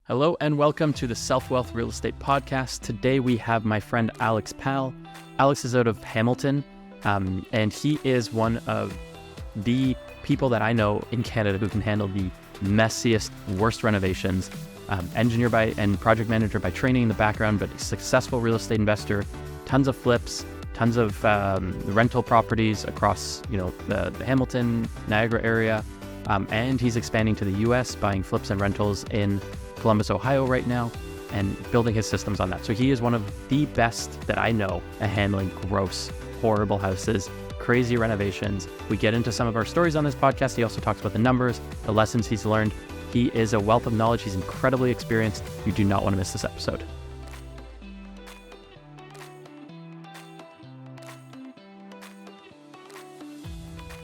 Hello and welcome to the Self-Wealth Real Estate Podcast. Today we have my friend Alex Pal. Alex is out of Hamilton, and he is one of the people that I know in Canada who can handle the messiest, worst renovations. Engineer by and project manager by training in the background, but a successful real estate investor, tons of flips, tons of rental properties across the Hamilton, Niagara area, and he's expanding to the US, buying flips and rentals in Columbus, Ohio right now, and building his systems on that. So he is one of the best that I know at handling gross, horrible houses, crazy renovations. We get into some of our stories on this podcast. He also talks about the numbers, the lessons he's learned. He is a wealth of knowledge. He's incredibly experienced. You do not want to miss this episode.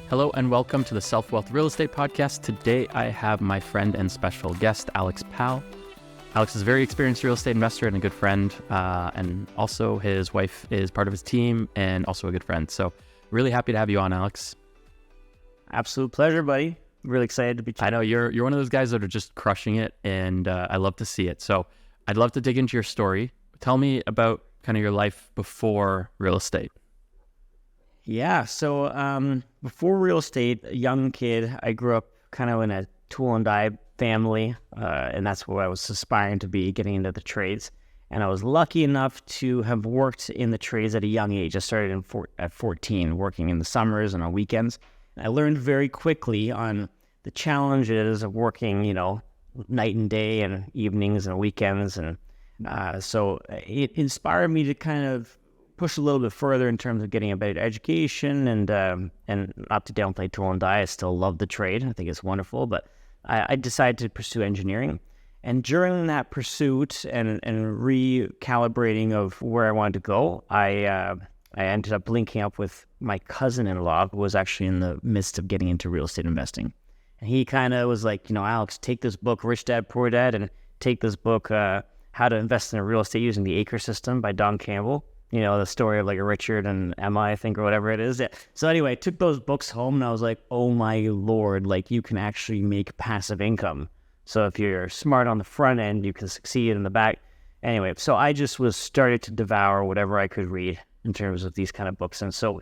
Hello and welcome to the Self-Wealth Real Estate Podcast. Today I have my friend and special guest, Alex Pal. Alex is a very experienced real estate investor and a good friend, and also his wife is part of his team and also a good friend. So really happy to have you on, Alex. Absolute pleasure, buddy. Really excited to be chatting. I know you're one of those guys that are just crushing it, and I love to see it. So I'd love to dig into your story. Tell me about kind of your life before real estate. Yeah, so before real estate, a young kid, I grew up kind of in a tool and die family, and that's what I was aspiring to be, getting into the trades. And I was lucky enough to have worked in the trades at a young age. I started at 14, working in the summers and on weekends. And I learned very quickly on the challenges of working, night and day and evenings and weekends. And so it inspired me to kind of push a little bit further in terms of getting a better education and not to downplay tool and die. I still love the trade. I think it's wonderful, but I decided to pursue engineering. And during that pursuit and recalibrating of where I wanted to go, I ended up linking up with my cousin-in-law, who was actually in the midst of getting into real estate investing. And he kind of was like, Alex, take this book, Rich Dad, Poor Dad, and take this book, How to Invest in Real Estate Using the Acre System by Don Campbell. The story of like Richard and Emma, I think, or whatever it is. Yeah. So anyway, I took those books home and I was like, oh my Lord, like you can actually make passive income. So if you're smart on the front end, you can succeed in the back. Anyway, so I just started to devour whatever I could read in terms of these kind of books. And so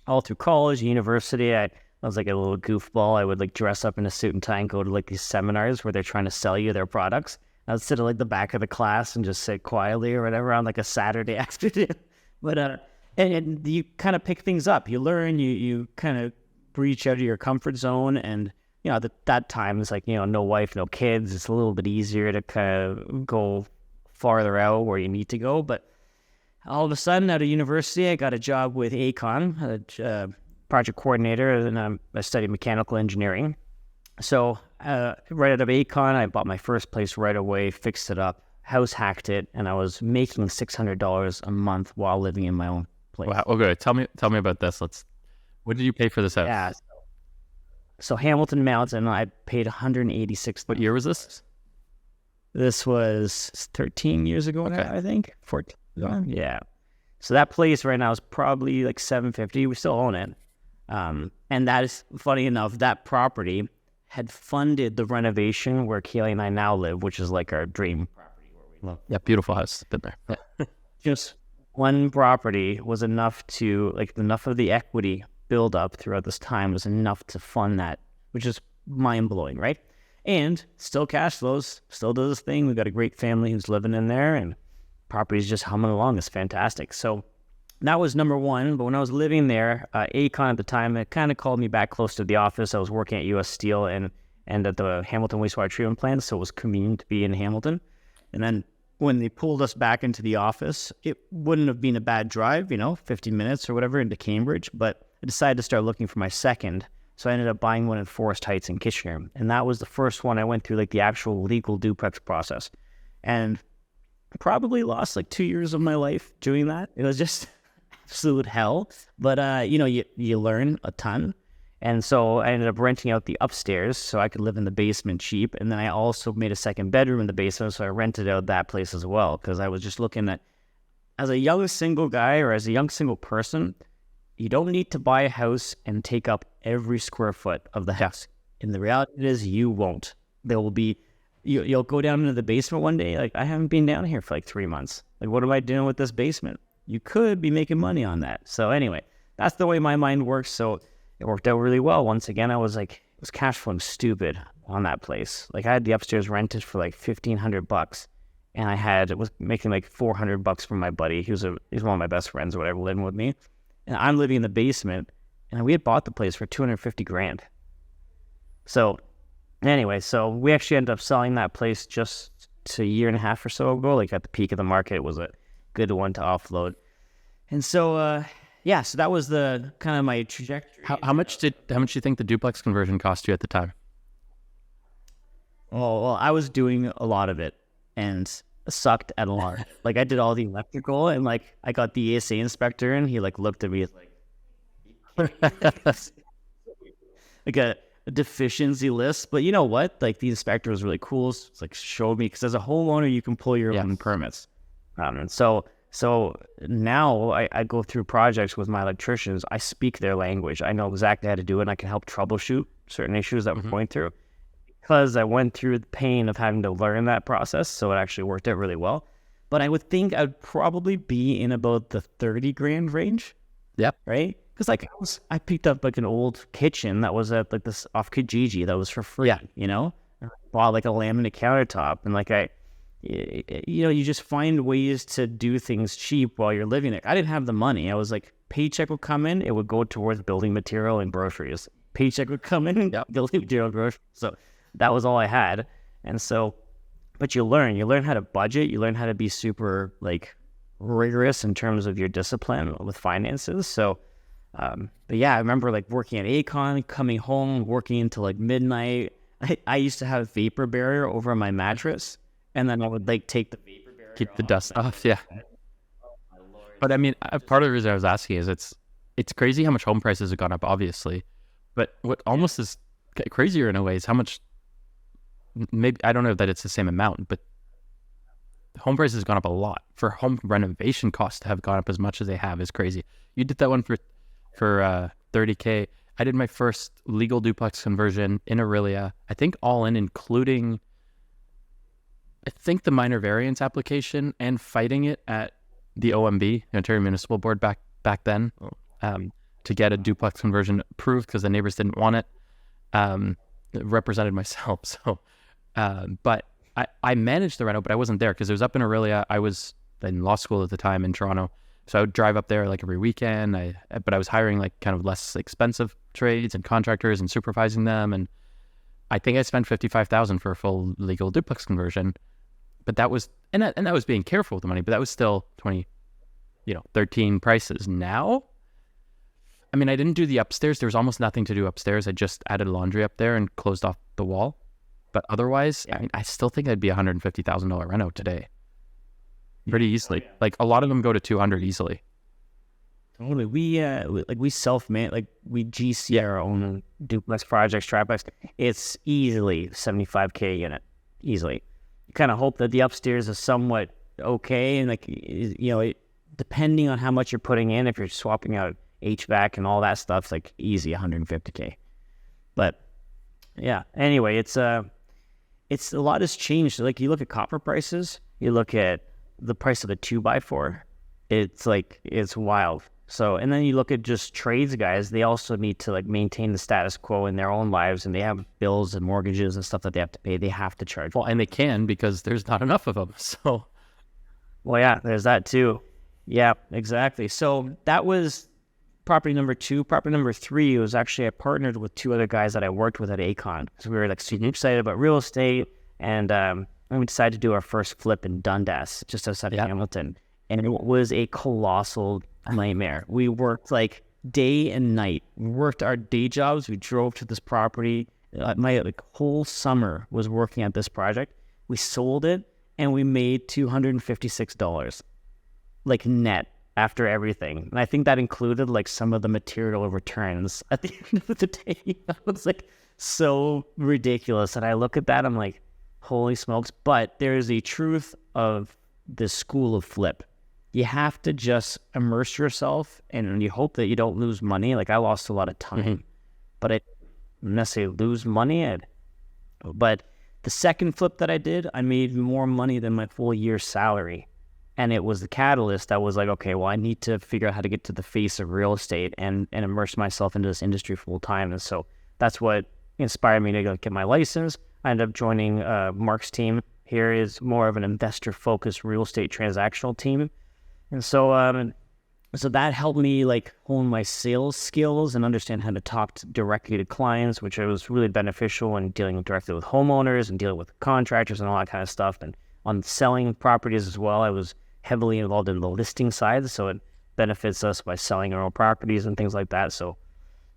all through college, university, I was like a little goofball. I would like dress up in a suit and tie and go to like these seminars where they're trying to sell you their products. I would sit at like the back of the class and just sit quietly or whatever on like a Saturday afternoon. But and you kind of pick things up. You learn. You kind of reach out of your comfort zone. And at that time it's like no wife, no kids. It's a little bit easier to kind of go farther out where you need to go. But all of a sudden, out of university, I got a job with Acon, a project coordinator, and I studied mechanical engineering. So right out of Acon, I bought my first place right away, fixed it up, house hacked it, and I was making $600 a month while living in my own place. Wow. Okay. Tell me about this. What did you pay for this house? Yeah. So Hamilton Mountain, I paid $186. What year was this? This was 13 years ago now, I think. 14. Yeah. So that place right now is probably like $750. We still own it. And that is, funny enough, that property had funded the renovation where Kaylee and I now live, which is like our dream property where we live. Yeah, beautiful house. Been there. Yeah. Just one property was enough of the equity build up throughout this time was enough to fund that, which is mind blowing, right? And still cash flows, still does this thing. We've got a great family who's living in there, and property's just humming along. It's fantastic. So that was number one. But when I was living there, Acon at the time, it kind of called me back close to the office. I was working at US Steel and at the Hamilton wastewater treatment plant, so it was convenient to be in Hamilton. And then when they pulled us back into the office, it wouldn't have been a bad drive, 50 minutes or whatever into Cambridge, but I decided to start looking for my second. So I ended up buying one in Forest Heights in Kitchener. And that was the first one I went through like the actual legal duplex process. And probably lost like 2 years of my life doing that. It was just absolute hell. But, you learn a ton. And so I ended up renting out the upstairs so I could live in the basement cheap. And then I also made a second bedroom in the basement, so I rented out that place as well. Because I was just looking at, as a young single guy or as a young single person, you don't need to buy a house and take up every square foot of the house. And the reality is you won't. There will be you'll go down into the basement one day. Like, I haven't been down here for like 3 months. Like, what am I doing with this basement? You could be making money on that. So anyway, that's the way my mind works. So it worked out really well. Once again, I was like, it was cash flowing stupid on that place. Like, I had the upstairs rented for like $1,500, and I was making like $400 from my buddy. He was one of my best friends or whatever, living with me, and I'm living in the basement. And we had bought the place for $250,000. So anyway, so we actually ended up selling that place just a year and a half or so ago. Like, at the peak of the market, it was a good one to offload. And so, so that was the kind of my trajectory. How much do you think the duplex conversion cost you at the time? Oh, well, I was doing a lot of it and sucked at a lot. Like, I did all the electrical, and like I got the ESA inspector, and he like looked at me like like a deficiency list. But you know what? Like, the inspector was really cool. It's like, showed me, because as a homeowner, you can pull your own permits. And so now I go through projects with my electricians. I speak their language. I know exactly how to do it, and I can help troubleshoot certain issues that we're going through, because I went through the pain of having to learn that process. So it actually worked out really well. But I would think I'd probably be in about the $30,000 range. Yep. Right? Because like I picked up like an old kitchen that was at like this off Kijiji that was for free. Yeah. You know, I bought like a laminate countertop, and like you just find ways to do things cheap while you're living there. I didn't have the money. I was like, paycheck would come in, it would go towards building material and groceries. Paycheck would come in, building material, groceries. So that was all I had. And so, but you learn how to budget. You learn how to be super like rigorous in terms of your discipline with finances. So, but yeah, I remember like working at Acon, coming home, working until like midnight. I used to have vapor barrier over my mattress, and then I would like take the vapor barrier, keep the dust off. Yeah. But I mean, part of the reason I was asking is it's crazy how much home prices have gone up, obviously. But what almost is crazier in a way is how much, maybe, I don't know that it's the same amount, but home prices have gone up a lot. For home renovation costs to have gone up as much as they have is crazy. You did that one for $30,000. I did my first legal duplex conversion in Aurelia, I think all in, including, I think, the minor variance application and fighting it at the OMB, the Ontario Municipal Board, back then, to get a duplex conversion approved because the neighbors didn't want it. Represented myself. So, but I managed the reno, but I wasn't there because it was up in Aurelia. I was in law school at the time in Toronto. So I would drive up there like every weekend. But I was hiring like kind of less expensive trades and contractors and supervising them. And I think I spent $55,000 for a full legal duplex conversion. But that was, and that was being careful with the money, but that was still 13 prices. Now, I mean, I didn't do the upstairs. There was almost nothing to do upstairs. I just added laundry up there and closed off the wall. But otherwise, I mean, I still think that'd be $150,000 reno today. Pretty easily. Oh, yeah. Like, a lot of them go to 200 easily. Totally. We self-man, like we GC our own duplex projects, triplex. It's easily $75,000 a unit. Easily. You kind of hope that the upstairs is somewhat okay, and like, depending on how much you're putting in, if you're swapping out HVAC and all that stuff, like easy $150,000. But yeah, anyway, it's a lot has changed. Like, you look at copper prices, you look at the price of a 2x4, it's wild. So, and then you look at just trades guys, they also need to like maintain the status quo in their own lives, and they have bills and mortgages and stuff that they have to pay. They have to charge. Well, and they can, because there's not enough of them. So, well, yeah, there's that too. Yeah, exactly. So that was property number 2. Property number 3 was actually, I partnered with 2 other guys that I worked with at Acon. So we were like super excited about real estate, and we decided to do our first flip in Dundas, just outside of Hamilton. And it was a colossal nightmare. We worked like day and night. We worked our day jobs. We drove to this property. My whole summer was working at this project. We sold it, and we made $256, like net, after everything. And I think that included like some of the material returns at the end of the day. It was like so ridiculous. And I look at that, I'm like, holy smokes. But there is a truth of this school of flip. You have to just immerse yourself, and you hope that you don't lose money. Like, I lost a lot of time, but I didn't necessarily lose money. But The second flip that I did, I made more money than my full year's salary. And it was the catalyst that was like, okay, well, I need to figure out how to get to the face of real estate and immerse myself into this industry full time. And so that's what inspired me to go get my license. I ended up joining Mark's team. Here is more of an investor-focused real estate transactional team. And so so that helped me like hone my sales skills and understand how to talk directly to clients, which was really beneficial in dealing directly with homeowners and dealing with contractors and all that kind of stuff. And on selling properties as well, I was heavily involved in the listing side, so it benefits us by selling our own properties and things like that. So,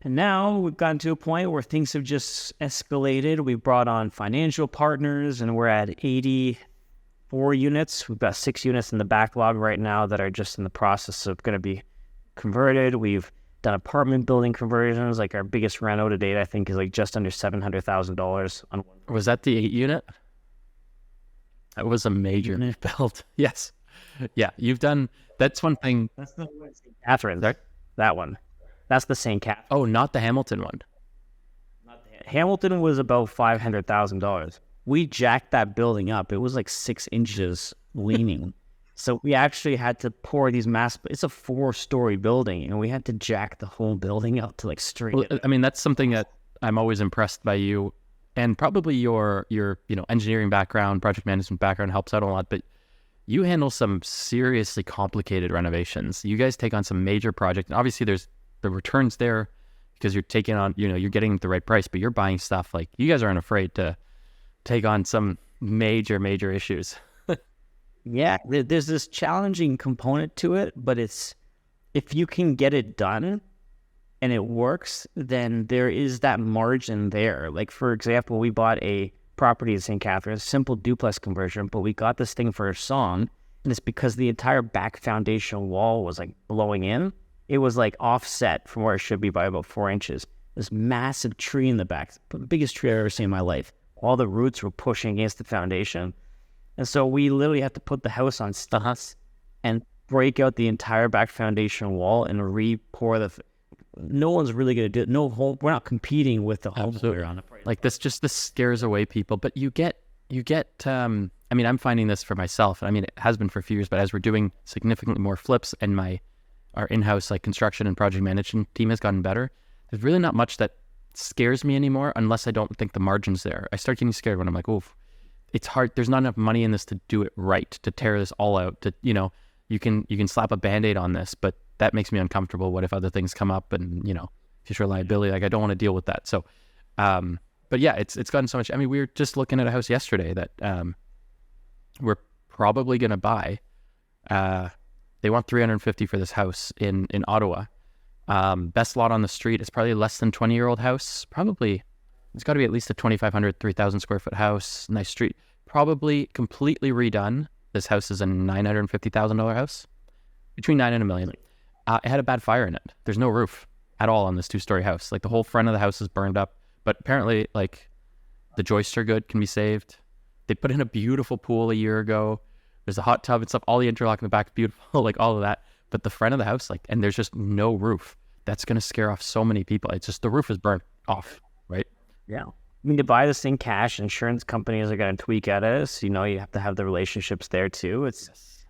and now we've gotten to a point where things have just escalated. We brought on financial partners, and we're at 84 units. We've got 6 units in the backlog right now that are just in the process of going to be converted. We've done apartment building conversions. Like our biggest reno to date, I think, is like just under $700,000 on one. Was that the 8 unit? That was a major build. Yes. Yeah, you've done, that's one thing. That's the one, St. Catharines, right? That one. That's the St. Catharines. Oh, not the Hamilton one. Hamilton was about $500,000. We jacked that building up. It was like 6 inches leaning. So we actually had to pour these it's a 4-story building, and we had to jack the whole building up to like straight. Well, I mean, that's something that I'm always impressed by you, and probably your engineering background, project management background helps out a lot, but you handle some seriously complicated renovations. You guys take on some major projects, and obviously there's the returns there because you're taking on, you're getting the right price, but you're buying stuff like you guys aren't afraid to take on some major issues. Yeah, there's this challenging component to it, but it's, if you can get it done and it works, then there is that margin there. Like, for example, we bought a property in St. Catharines, simple duplex conversion, but we got this thing for a song, and it's because the entire back foundation wall was like blowing in. It was like offset from where it should be by about 4 inches. This massive tree in the back, the biggest tree I've ever seen in my life. All the roots were pushing against the foundation. And so we literally had to put the house on stilts and break out the entire back foundation wall and re-pour no one's really going to do it. No home. We're not competing with the home builder on it. Like this scares away people. But you get. I mean, I'm finding this for myself. I mean, it has been for a few years. But as we're doing significantly more flips, and our in-house like construction and project management team has gotten better, there's really not much that scares me anymore, unless I don't think the margin's there. I start getting scared when I'm like, oh, it's hard. There's not enough money in this to do it right, to tear this all out. To you can slap a Band-Aid on this, but that makes me uncomfortable. What if other things come up and, future liability? Like, I don't want to deal with that. So, but yeah, it's gotten so much. I mean, we were just looking at a house yesterday that we're probably going to buy. They want $350 for this house in Ottawa. Best lot on the street. It's probably a less than 20-year-old house. Probably, it's got to be at least a 2,500, 3,000 square foot house. Nice street. Probably completely redone. This house is a $950,000 house. Between $9 and $1 million. It had a bad fire in it. There's no roof at all on this 2-story house. Like, the whole front of the house is burned up. But apparently, like, the joists are good, can be saved. They put in a beautiful pool a year ago. There's a hot tub and stuff. All the interlock in the back is beautiful, like all of that. But the front of the house, like, and there's just no roof. That's going to scare off so many people. It's just the roof is burnt off, right? Yeah. I mean, to buy this thing cash, insurance companies are going to tweak at us. You have to have the relationships there too.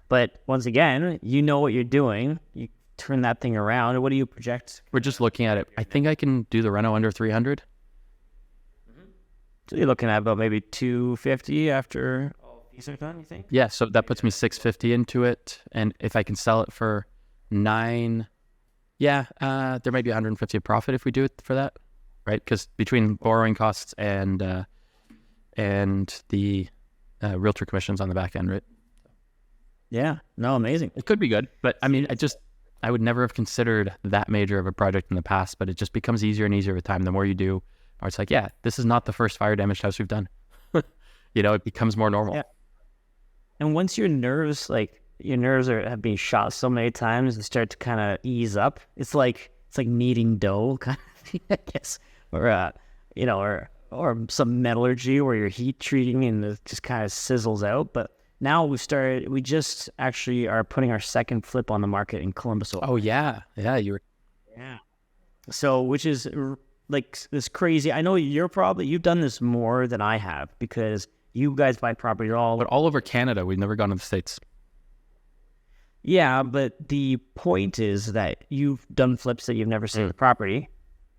But once again, you know what you're doing. You turn that thing around. What do you project? We're just looking at it. I think I can do the reno under 300. So you're looking at about maybe 250 after all fees are done, you think? Yeah, so that puts me 650 into it. And if I can sell it for 9, there might be 150 of profit if we do it for that, right? Because between borrowing costs and the realtor commissions on the back end, right? Yeah, no, amazing. It could be good, but I mean, I would never have considered that major of a project in the past, but it just becomes easier and easier with time. The more you do, or it's like, yeah, this is not the first fire damaged house we've done. It becomes more normal. Yeah. And once your nerves have been shot so many times, they start to kind of ease up. It's like kneading dough, kind of, I guess, or some metallurgy where you're heat treating and it just kind of sizzles out. But now we just actually are putting our second flip on the market in Columbus, Ohio. Oh yeah, yeah, So, which is like this crazy. I know you've done this more than I have because you guys buy property But all over Canada, we've never gone to the States. Yeah, but the point is that you've done flips that you've never seen the property,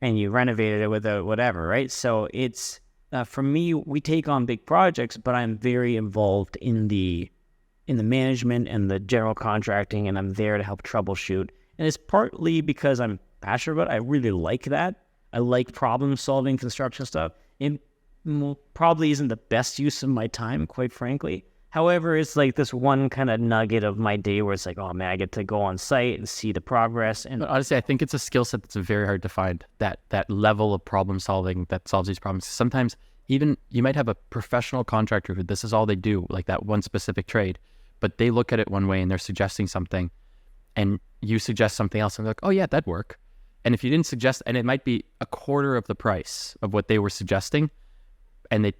and you renovated it with a whatever, right? So it's for me, we take on big projects, but I'm very involved in the management and the general contracting, and I'm there to help troubleshoot. And it's partly because I'm passionate about it. I really like that. I like problem solving construction stuff. It probably isn't the best use of my time, quite frankly. However, it's like this one kind of nugget of my day where it's like, oh man, I get to go on site and see the progress. And But honestly, I think it's a skill set that's very hard to find, that level of problem solving that solves these problems. Sometimes even you might have a professional contractor who this is all they do, like that one specific trade, but they look at it one way and they're suggesting something and you suggest something else and they're like, oh yeah, that'd work. And if you didn't suggest, and it might be a quarter of the price of what they were suggesting, and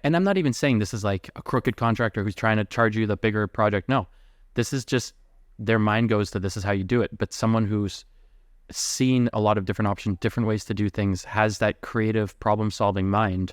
I'm not even saying this is like a crooked contractor who's trying to charge you the bigger project. No, this is just their mind goes to this is how you do it. But someone who's seen a lot of different options, different ways to do things, has that creative problem solving mind,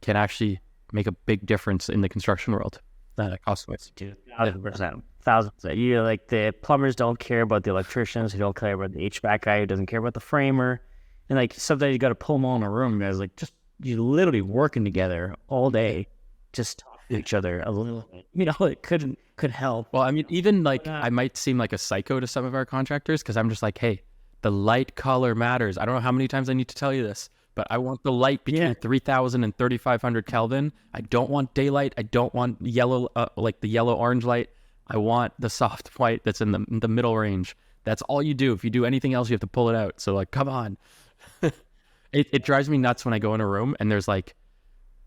can actually make a big difference in the construction world. That costs ways. 1,000%. You like the plumbers don't care about the electricians, who don't care about the HVAC guy, who doesn't care about the framer. And like sometimes you got to pull them all in a room, guys. Like just you're literally working together all day, just talk to each other a little. It could help. Well, I mean, even like I might seem like a psycho to some of our contractors because I'm just like, hey, the light color matters. I don't know how many times I need to tell you this, but I want the light between 3,000 and 3,500 Kelvin. I don't want daylight. I don't want yellow, like the yellow-orange light. I want the soft white that's in the middle range. That's all you do. If you do anything else, you have to pull it out. So like, come on. It drives me nuts when I go in a room and there's like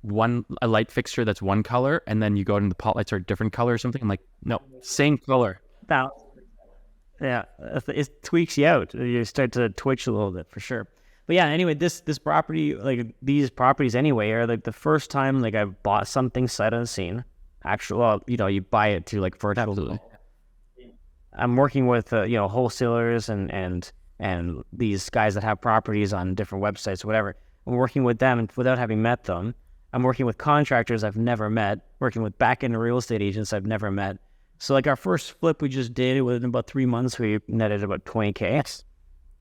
a light fixture that's one color and then you go into the pot lights are a different color or something. I'm like, no, same color. Yeah, it tweaks you out. You start to twitch a little bit for sure. But yeah, anyway, this property, like these properties anyway, are like the first time like I've bought something sight unseen. Actually, well, you buy it to like for Absolutely. I'm working with wholesalers and these guys that have properties on different websites, whatever. I'm working with them without having met them. I'm working with contractors I've never met, working with back-end real estate agents I've never met. So like our first flip we just did, within about 3 months, we netted about $20,000.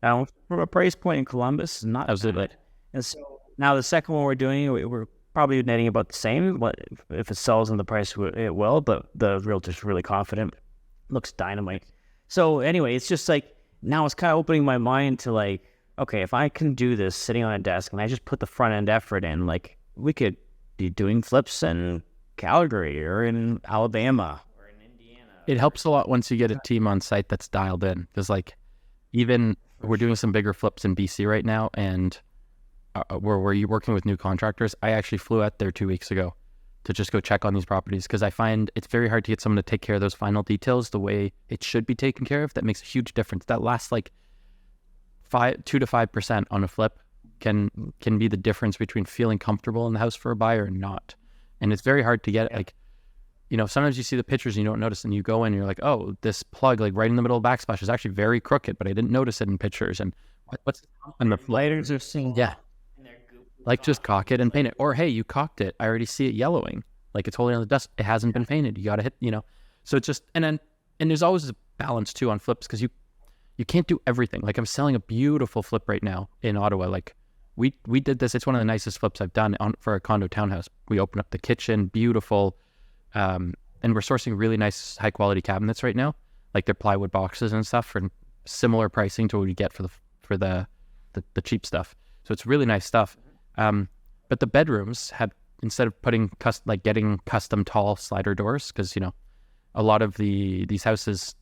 From a price point in Columbus, not Absolutely. bad. And so now the second one we're doing, we're probably netting about the same. But if it sells in the price, it will. But the realtor's really confident. Looks dynamite. So anyway, it's just like, now it's kind of opening my mind to like, okay, if I can do this sitting on a desk and I just put the front end effort in, like we could be doing flips in Calgary or in Alabama or in Indiana. It helps a lot once you get a team on site that's dialed in. Because like even we're doing some bigger flips in BC right now and where you're working with new contractors. I actually flew out there 2 weeks ago to just go check on these properties because I find it's very hard to get someone to take care of those final details the way it should be taken care of. That makes a huge difference. That lasts like 2 to 5% on a flip can be the difference between feeling comfortable in the house for a buyer and not. And it's very hard to get like, sometimes you see the pictures and you don't notice and you go in and you're like, oh, this plug like right in the middle of the backsplash is actually very crooked, but I didn't notice it in pictures. And what's and the lighters are seen. Yeah. Like just caulk it and paint it. Or hey, you caulked it. I already see it yellowing. Like it's holding on the dust. It hasn't been painted. You got to hit, So it's just, and there's always a balance too on flips because you can't do everything. Like I'm selling a beautiful flip right now in Ottawa. Like we did this. It's one of the nicest flips I've done for a condo townhouse. We opened up the kitchen, beautiful. And we're sourcing really nice high quality cabinets right now. Like they're plywood boxes and stuff for similar pricing to what you get for the cheap stuff. So it's really nice stuff. But the bedrooms had, instead of getting custom tall slider doors, because, a lot of these houses,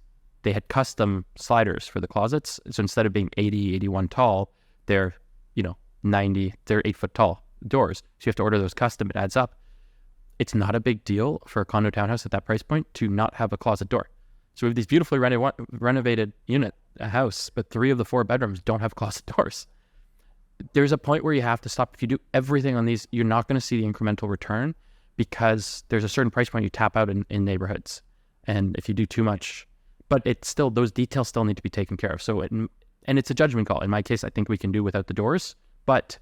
they had custom sliders for the closets. So instead of being 80, 81 tall, they're, 90, they're 8 foot tall doors. So you have to order those custom. It adds up. It's not a big deal for a condo townhouse at that price point to not have a closet door. So we have these beautifully renovated a house, but 3 of the 4 bedrooms don't have closet doors. There's a point where you have to stop. If you do everything on these, you're not going to see the incremental return because there's a certain price point you tap out in neighborhoods. And if you do too much, but it's still, those details still need to be taken care of. So, and it's a judgment call. In my case, I think we can do without the doors, but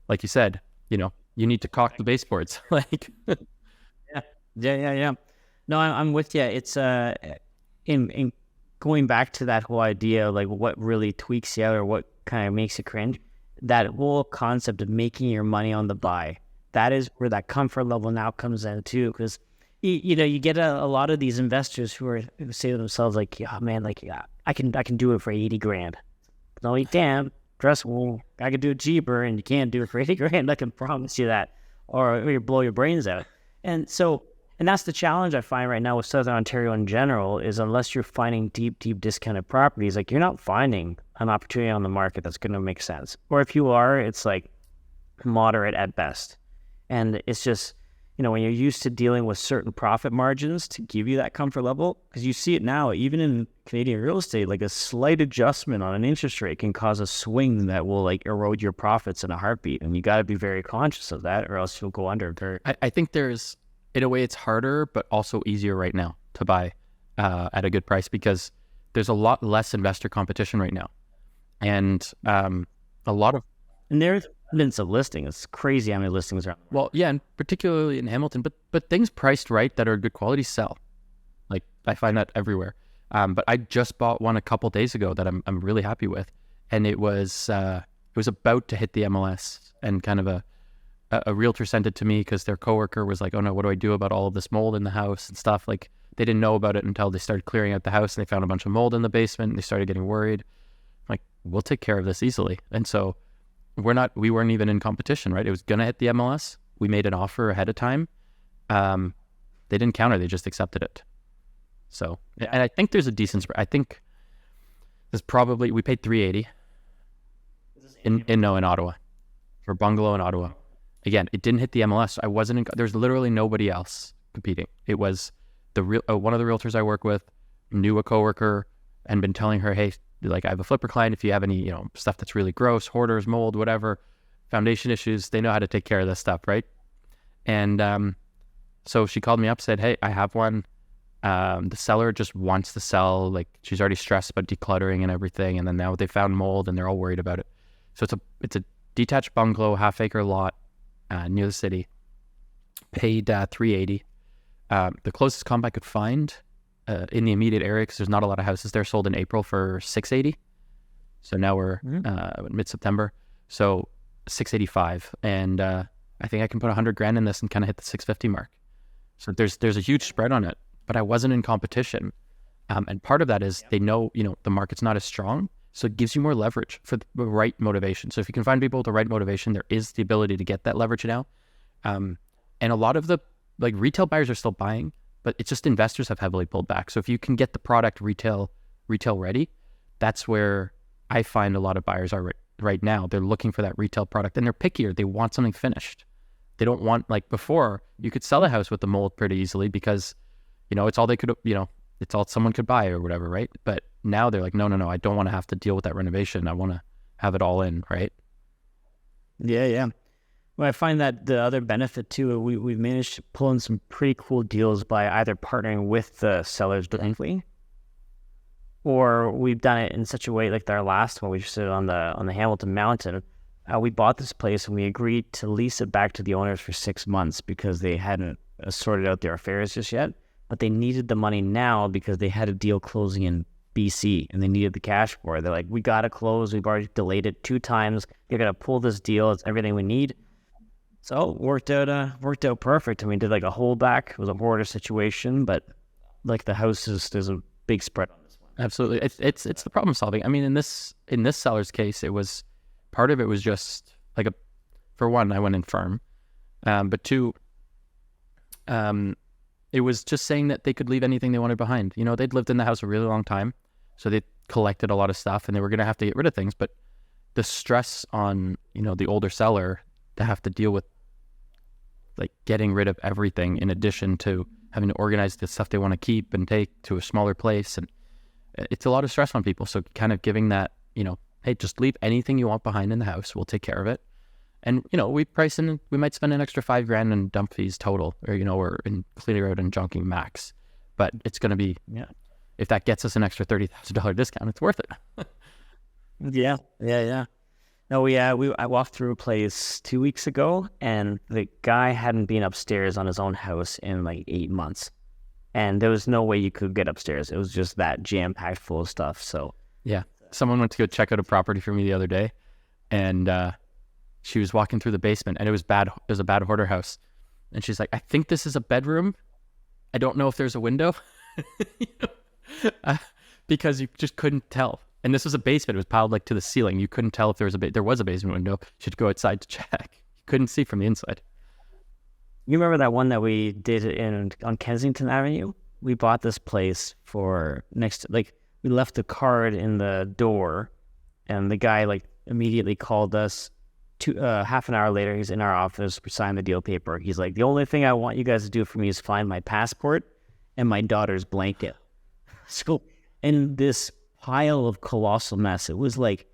like you said, you need to caulk the baseboards. Like, Yeah, yeah. No, I'm with you. It's in going back to that whole idea, like what really tweaks you out or what kind of makes you cringe. That whole concept of making your money on the buy. That is where that comfort level now comes in too, because you get a lot of these investors who say to themselves like, yeah, man, like yeah, I can do it for 80 grand. No, you can't. Trust me, I could do it cheaper, and you can't do it for 80 grand. I can promise you that, or you blow your brains out. And so, and that's the challenge I find right now with Southern Ontario in general is unless you're finding deep discounted properties, like you're not finding an opportunity on the market that's going to make sense. Or if you are, it's like moderate at best. And it's just, when you're used to dealing with certain profit margins to give you that comfort level, because you see it now, even in Canadian real estate, like a slight adjustment on an interest rate can cause a swing that will like erode your profits in a heartbeat. And you got to be very conscious of that or else you'll go under. I think there's, in a way, it's harder, but also easier right now to buy at a good price because there's a lot less investor competition right now. And a lot of... And there's abundance of listings. It's crazy how many listings are. Well, yeah, and particularly in Hamilton, but things priced right that are good quality sell. Like I find that everywhere. But I just bought one a couple days ago that I'm really happy with, and it was about to hit the MLS, and kind of a realtor sent it to me because their coworker was like, "Oh no, what do I do about all of this mold in the house and stuff?" Like they didn't know about it until they started clearing out the house and they found a bunch of mold in the basement and they started getting worried. I'm like, we'll take care of this easily, and so. We weren't even in competition, right? It was going to hit the MLS. We made an offer ahead of time. They didn't counter. They just accepted it. So, and I think there's a decent spread. I think there's probably, we paid $380 in Ottawa for bungalow in Ottawa. Again, it didn't hit the MLS. There's literally nobody else competing. It was one of the realtors I work with knew a coworker and been telling her, hey, like I have a flipper client. If you have any, stuff that's really gross, hoarders, mold, whatever, foundation issues, they know how to take care of this stuff, right? And so she called me up, said, hey, I have one. The seller just wants to sell. Like she's already stressed about decluttering and everything. And then now they found mold and they're all worried about it. So it's a detached bungalow, half-acre lot near the city. Paid $380. The closest comp I could find in the immediate area, because there's not a lot of houses there, sold in April for $680. So now we're mid-September, so $685, and I think I can put $100,000 in this and kind of hit the $650 mark. So there's a huge spread on it, but I wasn't in competition, and part of that is they know the market's not as strong, so it gives you more leverage for the right motivation. So if you can find people with the right motivation, there is the ability to get that leverage now, and a lot of the retail buyers are still buying. But it's just investors have heavily pulled back. So if you can get the product retail ready, that's where I find a lot of buyers are right now. They're looking for that retail product and they're pickier. They want something finished. They don't want, like before, you could sell a house with the mold pretty easily because, it's all they could, it's all someone could buy or whatever, right? But now they're like, no, I don't want to have to deal with that renovation. I want to have it all in, right? Yeah. Well, I find that the other benefit too, we've managed to pull in some pretty cool deals by either partnering with the sellers directly, or we've done it in such a way, like our last one, we stood on the Hamilton Mountain. We bought this place and we agreed to lease it back to the owners for 6 months because they hadn't sorted out their affairs just yet, but they needed the money now because they had a deal closing in BC and they needed the cash for it. They're like, we got to close. We've already delayed it 2 times. You're going to pull this deal. It's everything we need. So it worked out perfect. I mean, did like a holdback. It was a hoarder situation, but like the houses, there's a big spread on this one. Absolutely, it's the problem solving. I mean, in this seller's case, it was part of it was just like for one, I went in firm, but two, it was just saying that they could leave anything they wanted behind. They'd lived in the house a really long time, so they collected a lot of stuff, and they were going to have to get rid of things. But the stress on the older seller to have to deal with like getting rid of everything in addition to having to organize the stuff they want to keep and take to a smaller place, and it's a lot of stress on people. So kind of giving that, hey, just leave anything you want behind in the house, we'll take care of it. And we price in, we might spend an extra $5,000 in dump fees total, or or in cleaning out and junking max, but it's going to be, if that gets us an extra $30,000 discount, it's worth it. Yeah. No, I walked through a place 2 weeks ago, and the guy hadn't been upstairs on his own house in like 8 months, and there was no way you could get upstairs. It was just that jam packed full of stuff. So Yeah. Someone went to go check out a property for me the other day, and she was walking through the basement, and it was bad. It was a bad hoarder house, and she's like, "I think this is a bedroom. I don't know if there's a window," You know? Because you just couldn't tell. And this was a basement; it was piled like to the ceiling. You couldn't tell if there was a basement window. You should go outside to check. You couldn't see from the inside. you remember that one that we did on Kensington Avenue? We bought this place for like we left a card in the door, and the guy like immediately called us. Half an hour later, he's in our office. We signed the deal paper. He's like, "The only thing I want you guys to do for me is find my passport and my daughter's blanket." So, in this pile of colossal mess, it was like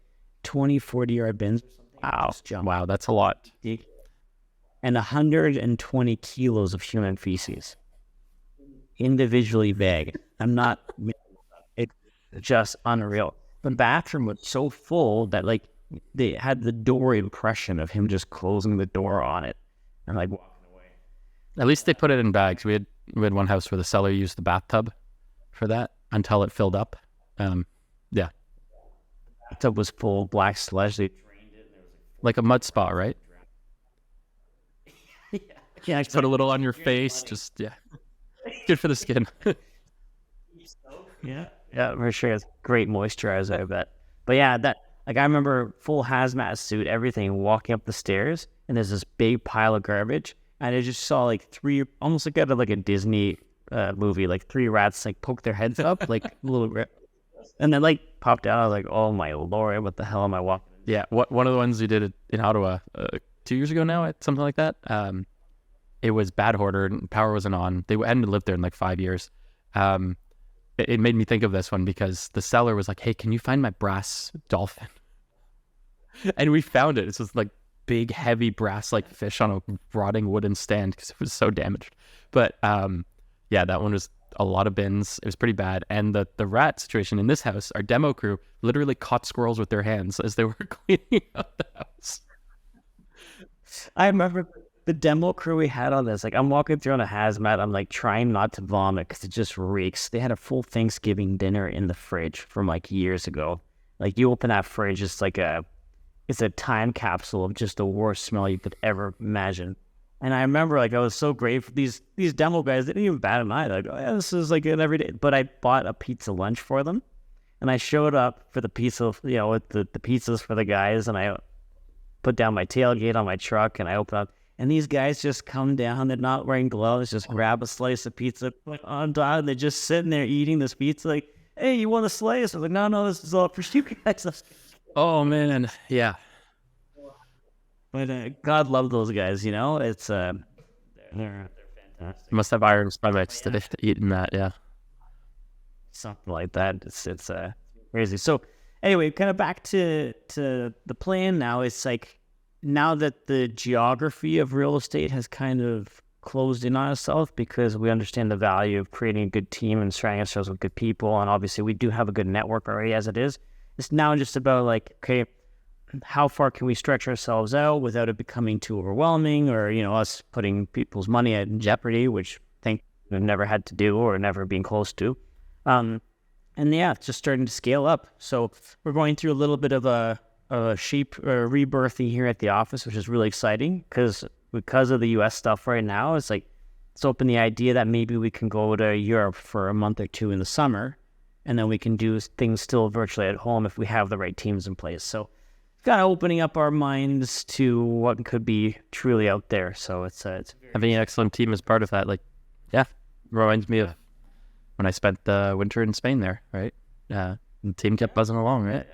20, 40-yard bins. Wow, that's a lot. And 120 kilos of human feces, individually bagged. It's just unreal. The bathroom was so full that like they had the door impression of him just closing the door on it and like walking away. At least they put it in bags. We had one house where the seller used the bathtub for that until it filled up. Yeah. Bathtub was full of black sludge. They drained it. And there was Like a mud spa, right? yeah, Just put a little on your face. Just, yeah. Good for the skin. yeah, for sure. It's great moisturizer, I bet. But yeah, I remember full hazmat suit, everything, walking up the stairs, and there's this big pile of garbage, and I just saw like three, almost like out of like a Disney movie, like three rats like poke their heads up, like a little bit, and then like popped out. I was like, "Oh my Lord, what the hell am I walking?" Yeah, one of the ones we did in Ottawa 2 years ago now, something like that. It was bad hoarder, and power wasn't on. They hadn't lived there in like 5 years. It made me think of this one because the seller was like, "Hey, can you find my brass dolphin?" And we found it. It's this like big, heavy brass like fish on a rotting wooden stand because it was so damaged. But yeah, that one was a lot of bins. It was pretty bad. And the rat situation in this house, our demo crew literally caught squirrels with their hands as they were cleaning up the house. I remember the demo crew we had on this. Like, I'm walking through on a hazmat. I'm like trying not to vomit because it just reeks. They had a full Thanksgiving dinner in the fridge from like years ago. Like, you open that fridge, it's a time capsule of just the worst smell you could ever imagine. And I remember, like, I was so grateful. These demo guys, they didn't even bat an eye. Like, "Oh yeah, this is like an everyday." But I bought a pizza lunch for them, and I showed up for the pizza, with the pizzas for the guys, and I put down my tailgate on my truck, and I open up, and these guys just come down. They're not wearing gloves, just grab a slice of pizza, like on top, and they're just sitting there eating this pizza. Like, "Hey, you want a slice?" I was like, "No, this is all for you guys." Oh man, yeah. But God love those guys, It's they're fantastic. Must have iron stomachs to eating that, yeah. Something like that. It's crazy. So anyway, kind of back to the plan now. It's like now that the geography of real estate has kind of closed in on itself because we understand the value of creating a good team and surrounding ourselves with good people, and obviously we do have a good network already as it is. It's now just about like, okay, how far can we stretch ourselves out without it becoming too overwhelming or, us putting people's money in jeopardy, which I think we've never had to do or never been close to. And yeah, it's just starting to scale up. So we're going through a little bit of a rebirthing here at the office, which is really exciting because of the US stuff right now. It's open the idea that maybe we can go to Europe for a month or two in the summer, and then we can do things still virtually at home if we have the right teams in place. So kind of opening up our minds to what could be truly out there. So it's having an excellent team as part of that. Like, yeah, reminds me of when I spent the winter in Spain there, right? The team kept buzzing along, right?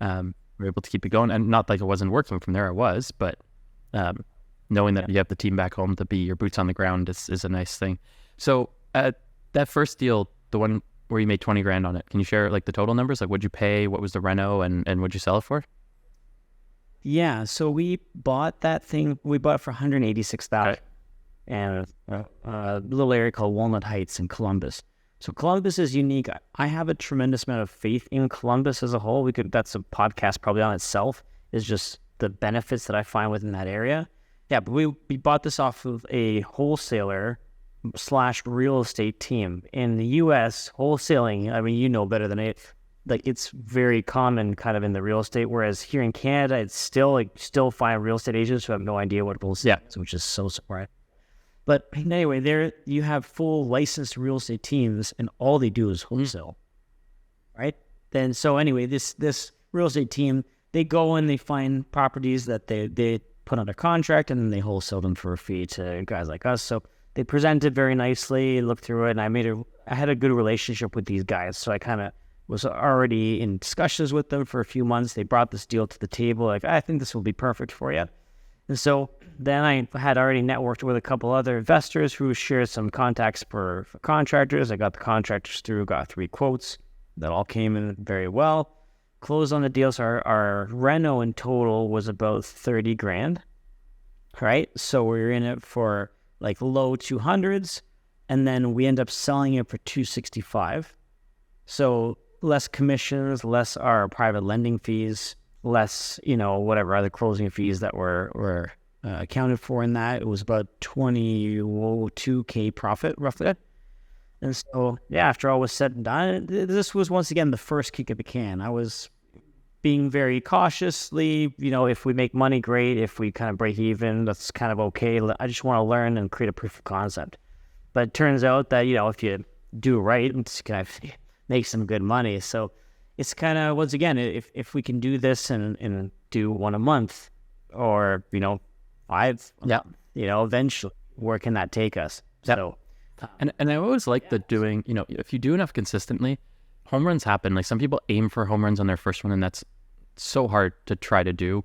We were able to keep it going, and not like it wasn't working from there. It was, but knowing that you have the team back home to be your boots on the ground is a nice thing. So that first deal, the one where you made 20 grand on it, can you share like the total numbers? Like, what'd you pay? What was the reno, and what'd you sell it for? Yeah, so we bought that thing. We bought it for $186,000, and a little area called Walnut Heights in Columbus. So Columbus is unique. I have a tremendous amount of faith in Columbus as a whole. That's a podcast probably on itself. Is just the benefits that I find within that area. Yeah, but we bought this off of a wholesaler / real estate team. In the U.S., wholesaling, I mean, you know better than it. Like, it's very common kind of in the real estate, whereas here in Canada, it's still find real estate agents who have no idea what wholesale is, which is so surprising. But anyway, there you have full licensed real estate teams, and all they do is wholesale, right? Then so anyway, this real estate team, they go and they find properties that they put under contract, and then they wholesale them for a fee to guys like us. So they presented very nicely, looked through it, and I had a good relationship with these guys. So I kind of was already in discussions with them for a few months. They brought this deal to the table, like, I think this will be perfect for you. And so then I had already networked with a couple other investors who shared some contacts for contractors. I got the contractors through, got 3 quotes that all came in very well. Closed on the deals. Our reno in total was about 30 grand, right? So we were in it for like low 200s, and then we end up selling it for 265. So less commissions, less our private lending fees, less, whatever other closing fees that were accounted for in that. It was about 22K profit, roughly. And so, yeah, after all was said and done, this was once again the first kick of the can. I was being very cautiously, if we make money, great. If we kind of break even, that's kind of okay. I just want to learn and create a proof of concept. But it turns out that, if you do right, it's kind of make some good money. So it's kind of, once again, if we can do this and do 1 a month, or 5, eventually, where can that take us? So, and I always like the doing. If you do enough consistently, home runs happen. Like, some people aim for home runs on their first one, and that's so hard to try to do.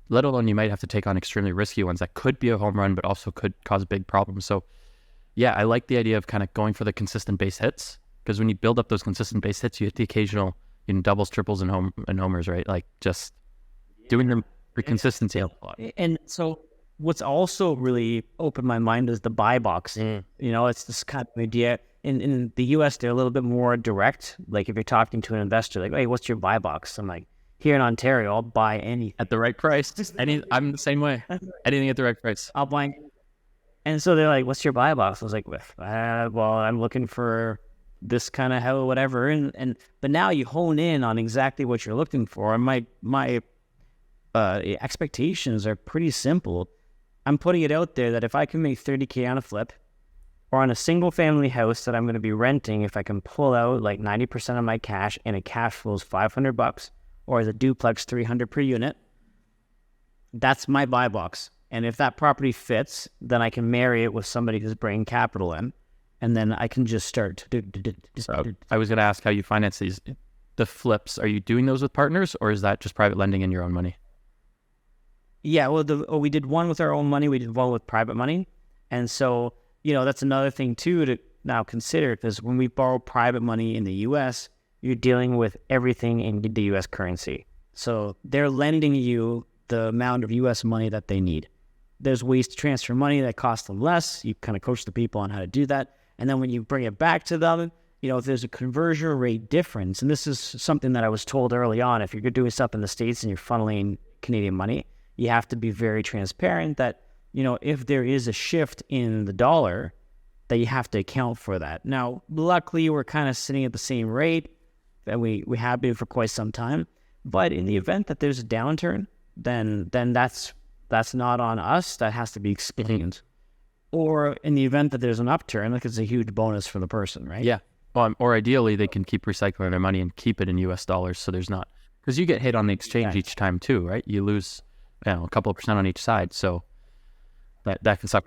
Let alone you might have to take on extremely risky ones that could be a home run, but also could cause big problems. So, yeah, I like the idea of kind of going for the consistent base hits. Because when you build up those consistent base hits, you hit the occasional, doubles, triples, and homers, right? Like, just doing them for consistency helps a lot. And so, what's also really opened my mind is the buy box. It's this kind of idea. In the U.S., they're a little bit more direct. Like, if you're talking to an investor, like, hey, what's your buy box? I'm like, here in Ontario, I'll buy anything at the right price. I'm the same way. Anything at the right price, I'll buy. And so they're like, what's your buy box? I was like, well, I'm looking for this kind of hell, whatever. But now you hone in on exactly what you're looking for. And my expectations are pretty simple. I'm putting it out there that if I can make 30K on a flip, or on a single family house that I'm going to be renting, if I can pull out like 90% of my cash and it cash flows $500, or as a duplex, $300 per unit, that's my buy box. And if that property fits, then I can marry it with somebody who's bringing capital in. And then I can just start. So I was going to ask how you finance the flips. Are you doing those with partners, or is that just private lending in your own money? Yeah, well, we did one with our own money. We did one with private money. And so, that's another thing too to now consider, because when we borrow private money in the U.S., you're dealing with everything in the U.S. currency. So they're lending you the amount of U.S. money that they need. There's ways to transfer money that cost them less. You kind of coach the people on how to do that. And then when you bring it back to them, if there's a conversion rate difference, and this is something that I was told early on, if you're doing stuff in the States and you're funneling Canadian money, you have to be very transparent that, if there is a shift in the dollar, that you have to account for that. Now, luckily, we're kind of sitting at the same rate, and we have been for quite some time. But in the event that there's a downturn, then that's not on us. That has to be experienced. Or in the event that there's an upturn, like, it's a huge bonus for the person, right? Yeah. Or ideally, they can keep recycling their money and keep it in U.S. dollars, so there's not, because you get hit on the exchange each time too, right? You lose a couple of percent on each side, so that can suck.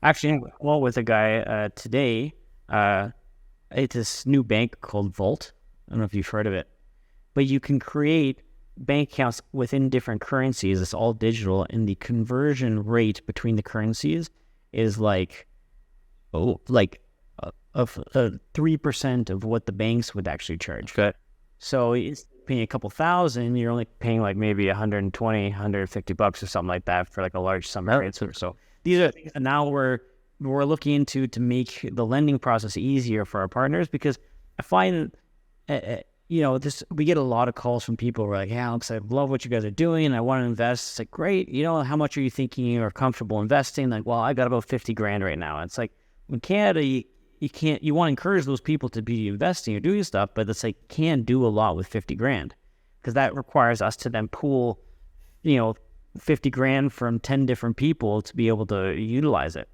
Actually, well, with a guy today, it's this new bank called Volt. I don't know if you've heard of it, but you can create bank accounts within different currencies. It's all digital, and the conversion rate between the currencies is like 3% of what the banks would actually charge. Okay. So it's paying a couple thousand, you're only paying like maybe $120, $150 or something like that for like a large sum of transfer. So these are things that now we're looking into to make the lending process easier for our partners, because I find we get a lot of calls from people who are like, "Hey, Alex, I love what you guys are doing, and I want to invest." It's like, great. How much are you thinking or comfortable investing? Like, well, I got about 50 grand right now. And it's like, in Canada, you can't. You want to encourage those people to be investing or doing stuff, but it's like, can't do a lot with 50 grand because that requires us to then pool, 50 grand from 10 different people to be able to utilize it.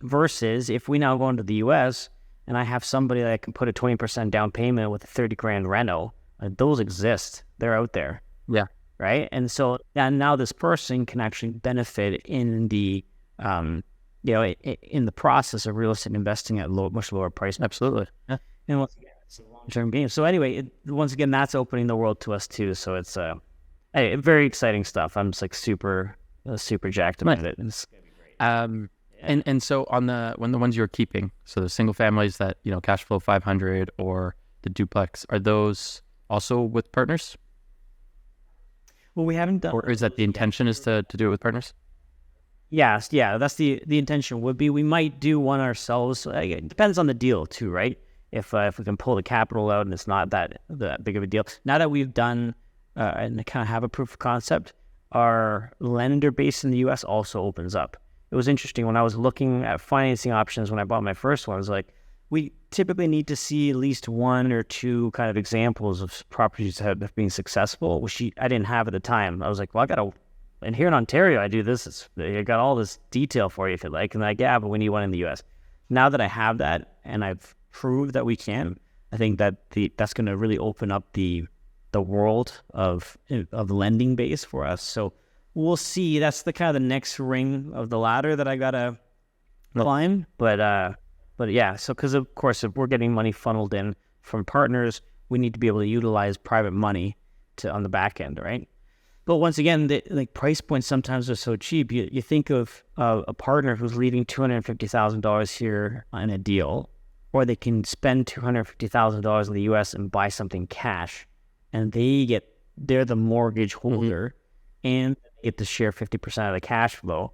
Versus if we now go into the US and I have somebody that can put a 20% down payment with a 30 grand reno, those exist. They're out there. Yeah. Right. And so now this person can actually benefit in the, in the process of real estate investing at much lower price. Absolutely. Yeah. And once again, it's a long-term game. So anyway, once again, that's opening the world to us too. So it's very exciting stuff. I'm just like super jacked about it. It's gonna be great. And so on the ones you're keeping, so the single families that, cash flow 500 or the duplex, are those also with partners? Well, we haven't done. Or is that the intention is to do it with partners? Yes, yeah, that's the intention would be. We might do one ourselves. It depends on the deal too, right? If we can pull the capital out and it's not that big of a deal. Now that we've done and kind of have a proof of concept, our lender base in the U.S. also opens up. It was interesting when I was looking at financing options when I bought my first one. I was like, we typically need to see at least one or two kind of examples of properties that have been successful, which I didn't have at the time. I was like, well, and here in Ontario, I do this. I got all this detail for you if you like. And like, yeah, but we need one in the U.S. Now that I have that and I've proved that we can, I think that that's going to really open up the world of lending base for us. So we'll see. That's the kind of the next ring of the ladder that I gotta climb. But yeah. So because of course, if we're getting money funneled in from partners, we need to be able to utilize private money on the back end, right? But once again, the price points sometimes are so cheap. You think of a partner who's leaving $250,000 here on a deal, or they can spend $250,000 in the U.S. and buy something cash, and they're the mortgage holder. And get to share 50% of the cash flow.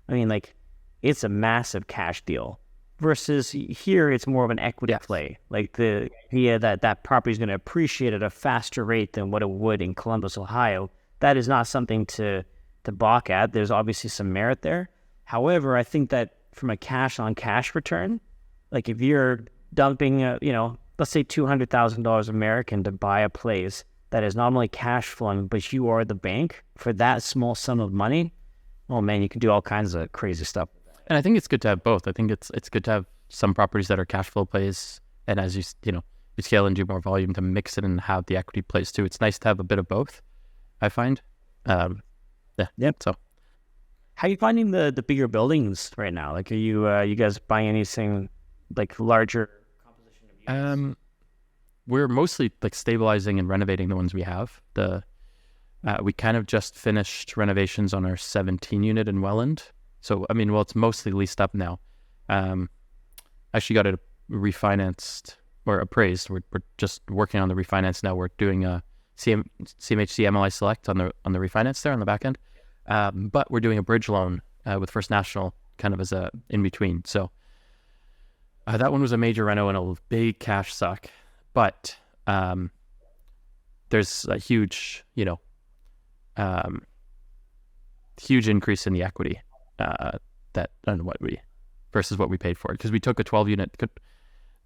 I mean, like, it's a massive cash deal. Versus here, it's more of an equity play. Like the idea that property is going to appreciate at a faster rate than what it would in Columbus, Ohio. That is not something to balk at. There's obviously some merit there. However, I think that from a cash-on-cash return, like if you're dumping, let's say $200,000 American to buy a place that is not only cash flowing, but you are the bank for that small sum of money, oh man, you can do all kinds of crazy stuff. And I think it's good to have both. I think it's good to have some properties that are cash flow plays, and as you scale and do more volume, to mix it and have the equity plays too. It's nice to have a bit of both, I find. Yeah. So, how are you finding the bigger buildings right now? Like, are you guys buying anything like larger composition of units? We're mostly like stabilizing and renovating the ones we have. We kind of just finished renovations on our 17 unit in Welland. So, I mean, it's mostly leased up now. Actually got it refinanced or appraised. We're just working on the refinance now. We're doing a CMHC MLI Select on the refinance there on the back end. But we're doing a bridge loan with First National kind of as a in between. So that one was a major reno and a big cash suck. But there's a huge, huge increase in the equity versus what we paid for it, because we took a 12 unit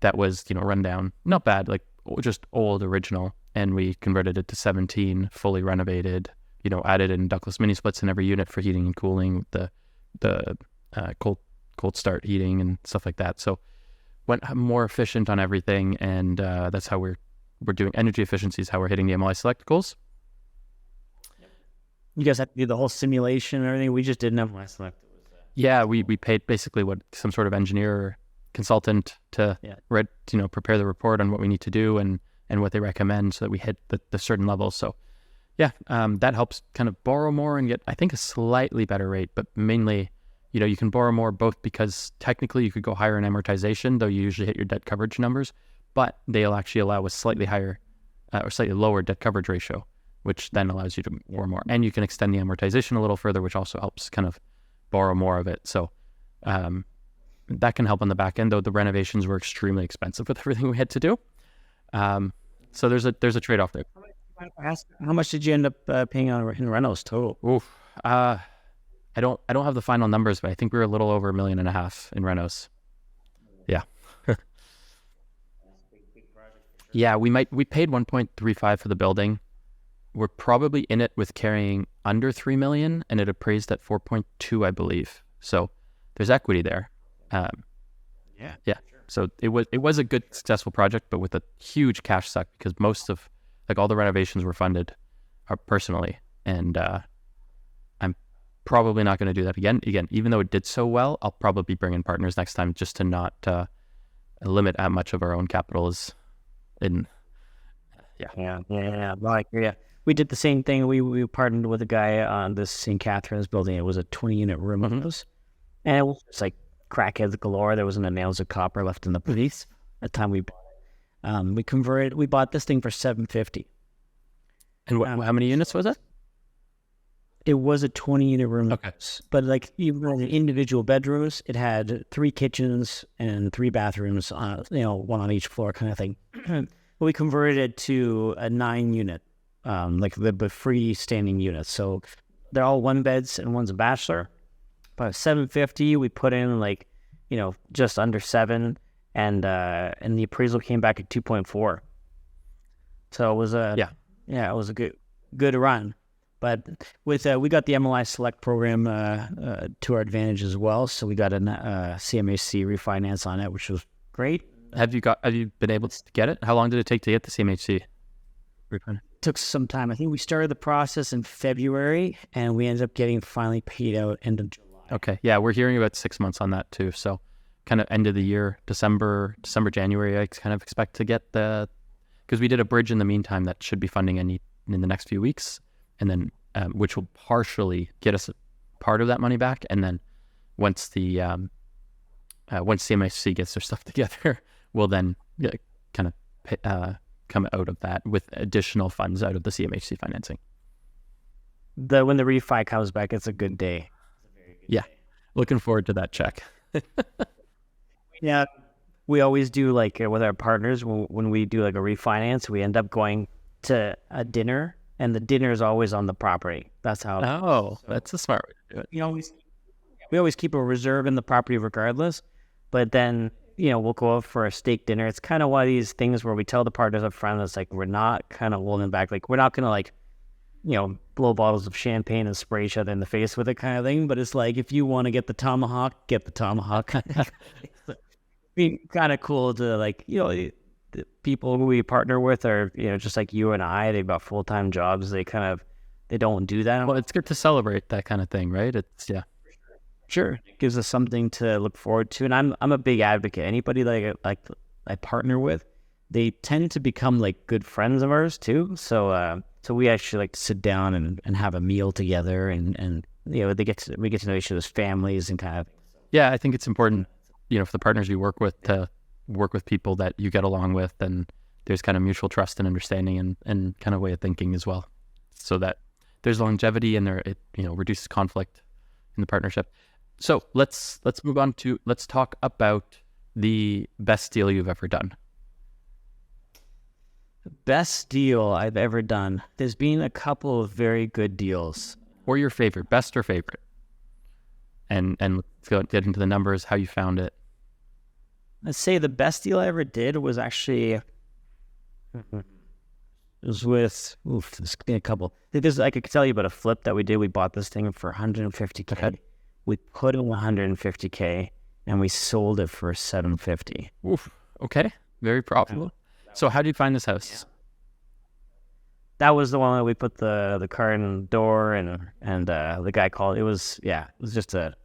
that was run down, not bad, like just old original, and we converted it to 17 fully renovated, added in ductless mini splits in every unit for heating and cooling, the cold start heating and stuff like that. So went more efficient on everything, and that's how we're doing energy efficiency, is how we're hitting the MLI Select goals. You guys had to do the whole simulation and everything. We just didn't have MLI Select. Yeah, we paid basically some sort of engineer or consultant to prepare the report on what we need to do and what they recommend so that we hit the certain levels. So yeah, that helps kind of borrow more and get, I think, a slightly better rate, but mainly, you can borrow more both because technically you could go higher in amortization, though you usually hit your debt coverage numbers, but they'll actually allow a slightly higher or slightly lower debt coverage ratio, which then allows you to borrow more. And you can extend the amortization a little further, which also helps kind of borrow more of it. So that can help on the back end, though the renovations were extremely expensive with everything we had to do. So there's a trade-off there. How much did you end up paying in rentals total? Oof. I don't have the final numbers, but I think we were a little over $1.5 million in renos. Yeah. Yeah, we paid 1.35 for the building. We're probably in it with carrying under 3 million, and it appraised at 4.2, I believe. So there's equity there. Yeah. Sure. So it was a good successful project, but with a huge cash suck because most of all the renovations were funded personally, and I'm probably not going to do that again. Even though it did so well, I'll probably bring in partners next time just to not limit how much of our own capital is in. Yeah. Like, yeah. We did the same thing. We partnered with a guy on this St. Catharines building. It was a 20-unit room house, and it was just like crackheads galore. There wasn't a nails of copper left in the place at the time we bought it. We bought this thing for $750. And how many units was it? It was a 20-unit room Okay. house, but like even the individual bedrooms, it had 3 kitchens and 3 bathrooms, one on each floor kind of thing. We converted it to a 9-unit, like the freestanding units. So they're all 1 beds and one's a bachelor. But $750, we put in just under 7, and the appraisal came back at 2.4. So it was it was a good run. But with we got the MLI Select program to our advantage as well. So we got a CMHC refinance on it, which was great. Have you been able to get it? How long did it take to get the CMHC refinance? Took some time. I think we started the process in February, and we ended up getting finally paid out end of July. Okay, yeah, we're hearing about 6 months on that too. So, kind of end of the year, December, January. I kind of expect to get because we did a bridge in the meantime that should be funding in the next few weeks, and then which will partially get us part of that money back, and then once CMHC gets their stuff together, we'll then kind of come out of that with additional funds out of the CMHC financing. When the refi comes back, it's a good day. Yeah, looking forward to that check. Yeah, we always do with our partners when we do like a refinance, we end up going to a dinner, and the dinner is always on the property. That's how. Oh, that's a smart way to do it. We always keep a reserve in the property regardless, but then we'll go out for a steak dinner. It's kind of one of these things where we tell the partners up front, it's like we're not kind of holding back. Like we're not gonna blow bottles of champagne and spray each other in the face with it kind of thing. But it's like, if you want to get the tomahawk, get the tomahawk. Be kind of cool to the people who we partner with are, just like you and I, they've got full-time jobs. They don't do that. Well, it's good to celebrate that kind of thing, right? It's, yeah. Sure. It gives us something to look forward to. And I'm a big advocate. Anybody that I partner with, they tend to become like good friends of ours too. So we actually like to sit down and have a meal together, and we get to know each other's families and kind of. Yeah, I think it's important, for the partners you work with to work with people that you get along with, and there's kind of mutual trust and understanding and kind of way of thinking as well, so that there's longevity and it reduces conflict in the partnership. So let's move on to, let's talk about the best deal you've ever done. Best deal I've ever done. There's been a couple of very good deals. Or your favorite, best or favorite. And let's go get into the numbers, how you found it. Let's say the best deal I ever did was actually, it was with, there's been a couple. I could tell you about a flip that we did. We bought this thing for $150K. Okay. We put in $150K and we sold it for $750. Oof. Okay. Very profitable. So how did you find this house? Yeah. That was the one that we put the car in the door, and the guy called. It was just a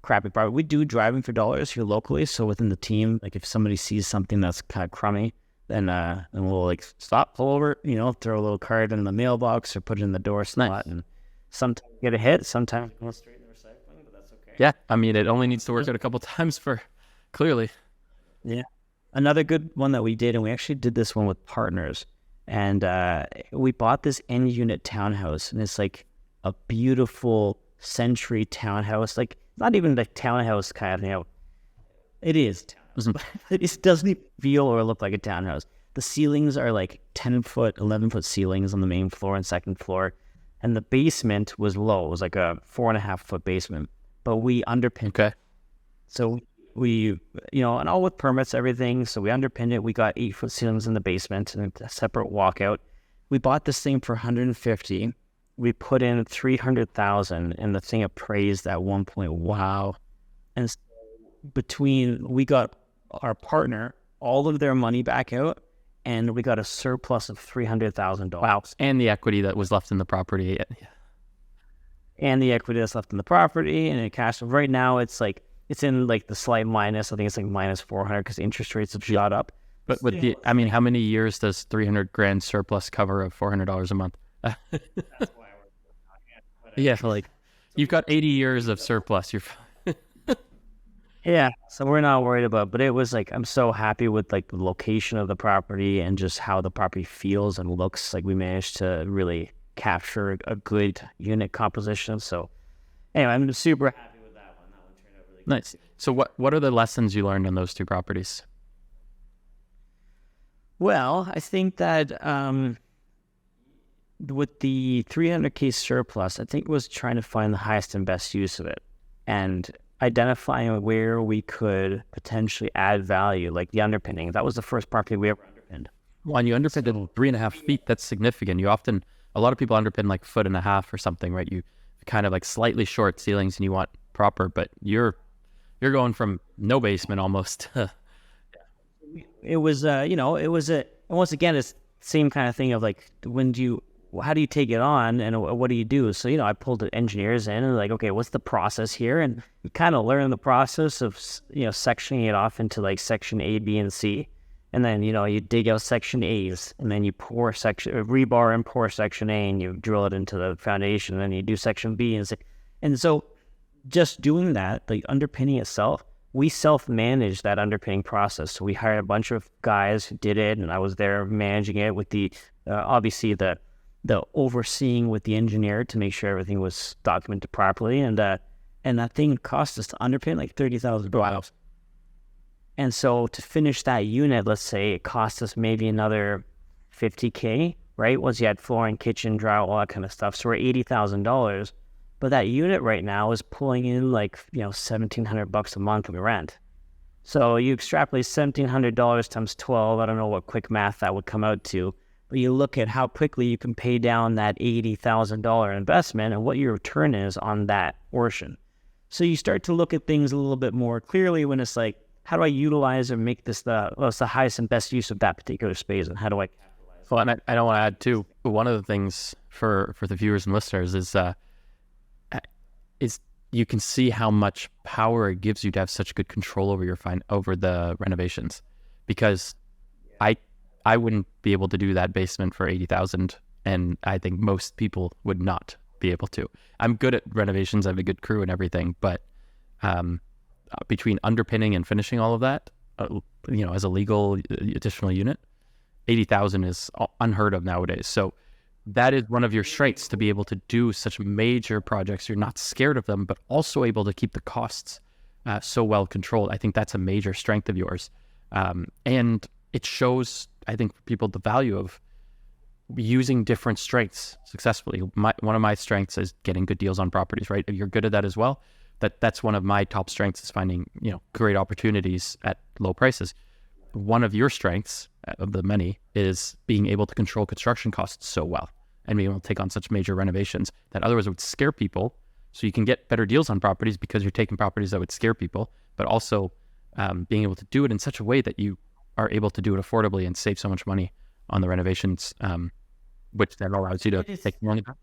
crappy property. We do driving for dollars here locally, so within the team, like if somebody sees something that's kind of crummy, then we'll stop, pull over, throw a little card in the mailbox or put it in the door slot, and sometimes get a hit, sometimes go straight in the recycling, but that's okay. Yeah, I mean, it only needs to work out a couple times clearly. Yeah. Another good one that we did, and we actually did this one with partners, and we bought this end-unit townhouse, and it's like a beautiful century townhouse, like not even like townhouse kind of, it is townhouse, but it doesn't even feel or look like a townhouse. the ceilings are like 10-foot, 11-foot ceilings on the main floor and second floor. And the basement was low. It was like a 4.5-foot basement. But we underpinned. Okay. So we, and all with permits, everything. So we underpinned it. We got 8-foot ceilings in the basement and a separate walkout. We bought this thing for $150,000. We put in $300,000 and the thing appraised at 1 point. Wow. And so we got our partner all of their money back out, and we got a surplus of $300,000. Wow. And the equity that was left in the property. And the equity that's left in the property and the cash. Right now, it's in like the slight minus. I think it's like minus 400 because interest rates have shot up. But with how many years does $300,000 surplus cover of $400 a month? That's why we're yeah, like you've got 80 years of surplus. Yeah, so we're not worried about it. But it was like, I'm so happy with like the location of the property and just how the property feels and looks. Like we managed to really capture a good unit composition. So anyway, I'm super happy with that one. That one turned out really good. Nice. So what are the lessons you learned on those two properties? Well, I think that with the $300K surplus, I think it was trying to find the highest and best use of it and identifying where we could potentially add value, like the underpinning. That was the first property we ever underpinned. Well, and you underpinned it 3.5 feet. That's significant. A lot of people underpin like 1.5 feet or something, right? You kind of like slightly short ceilings and you want proper, but you're going from no basement almost. It was, and once again, it's the same kind of thing of like, how do you take it on and what do you do? So, I pulled the engineers in and like, okay, what's the process here? And you kind of learn the process of, sectioning it off into like section A, B, and C. And then, you dig out section A's and then you pour rebar and pour section A and you drill it into the foundation. And then you do section B and C. And so just doing that, the underpinning itself, we self-managed that underpinning process. So we hired a bunch of guys who did it, and I was there managing it with the, obviously the overseeing with the engineer to make sure everything was documented properly. And that thing cost us to underpin like $30,000. And so to finish that unit, let's say it cost us maybe another $50K, right? Once you had flooring, kitchen, drywall, all that kind of stuff. So we're $80,000. But that unit right now is pulling in like, $1,700 a month in rent. So you extrapolate $1,700 times 12. I don't know what quick math that would come out to. But you look at how quickly you can pay down that $80,000 investment and what your return is on that portion. So you start to look at things a little bit more clearly when it's like, how do I utilize or make this the highest and best use of that particular space, and how do I capitalize? Well, and I don't want to add too, one of the things for the viewers and listeners is you can see how much power it gives you to have such good control over over the renovations, because I wouldn't be able to do that basement for $80,000, and I think most people would not be able to. I'm good at renovations. I have a good crew and everything, but between underpinning and finishing all of that, as a legal additional unit, $80,000 is unheard of nowadays. So that is one of your strengths, to be able to do such major projects. You're not scared of them, but also able to keep the costs so well controlled. I think that's a major strength of yours. And it shows, I think, for people the value of using different strengths successfully. One of my strengths is getting good deals on properties, right? If you're good at that as well, that's one of my top strengths, is finding, great opportunities at low prices. One of your strengths, of the many, is being able to control construction costs so well and being able to take on such major renovations that otherwise would scare people. So you can get better deals on properties because you're taking properties that would scare people, but also being able to do it in such a way that you are able to do it affordably and save so much money on the renovations, which then allows you to take money back.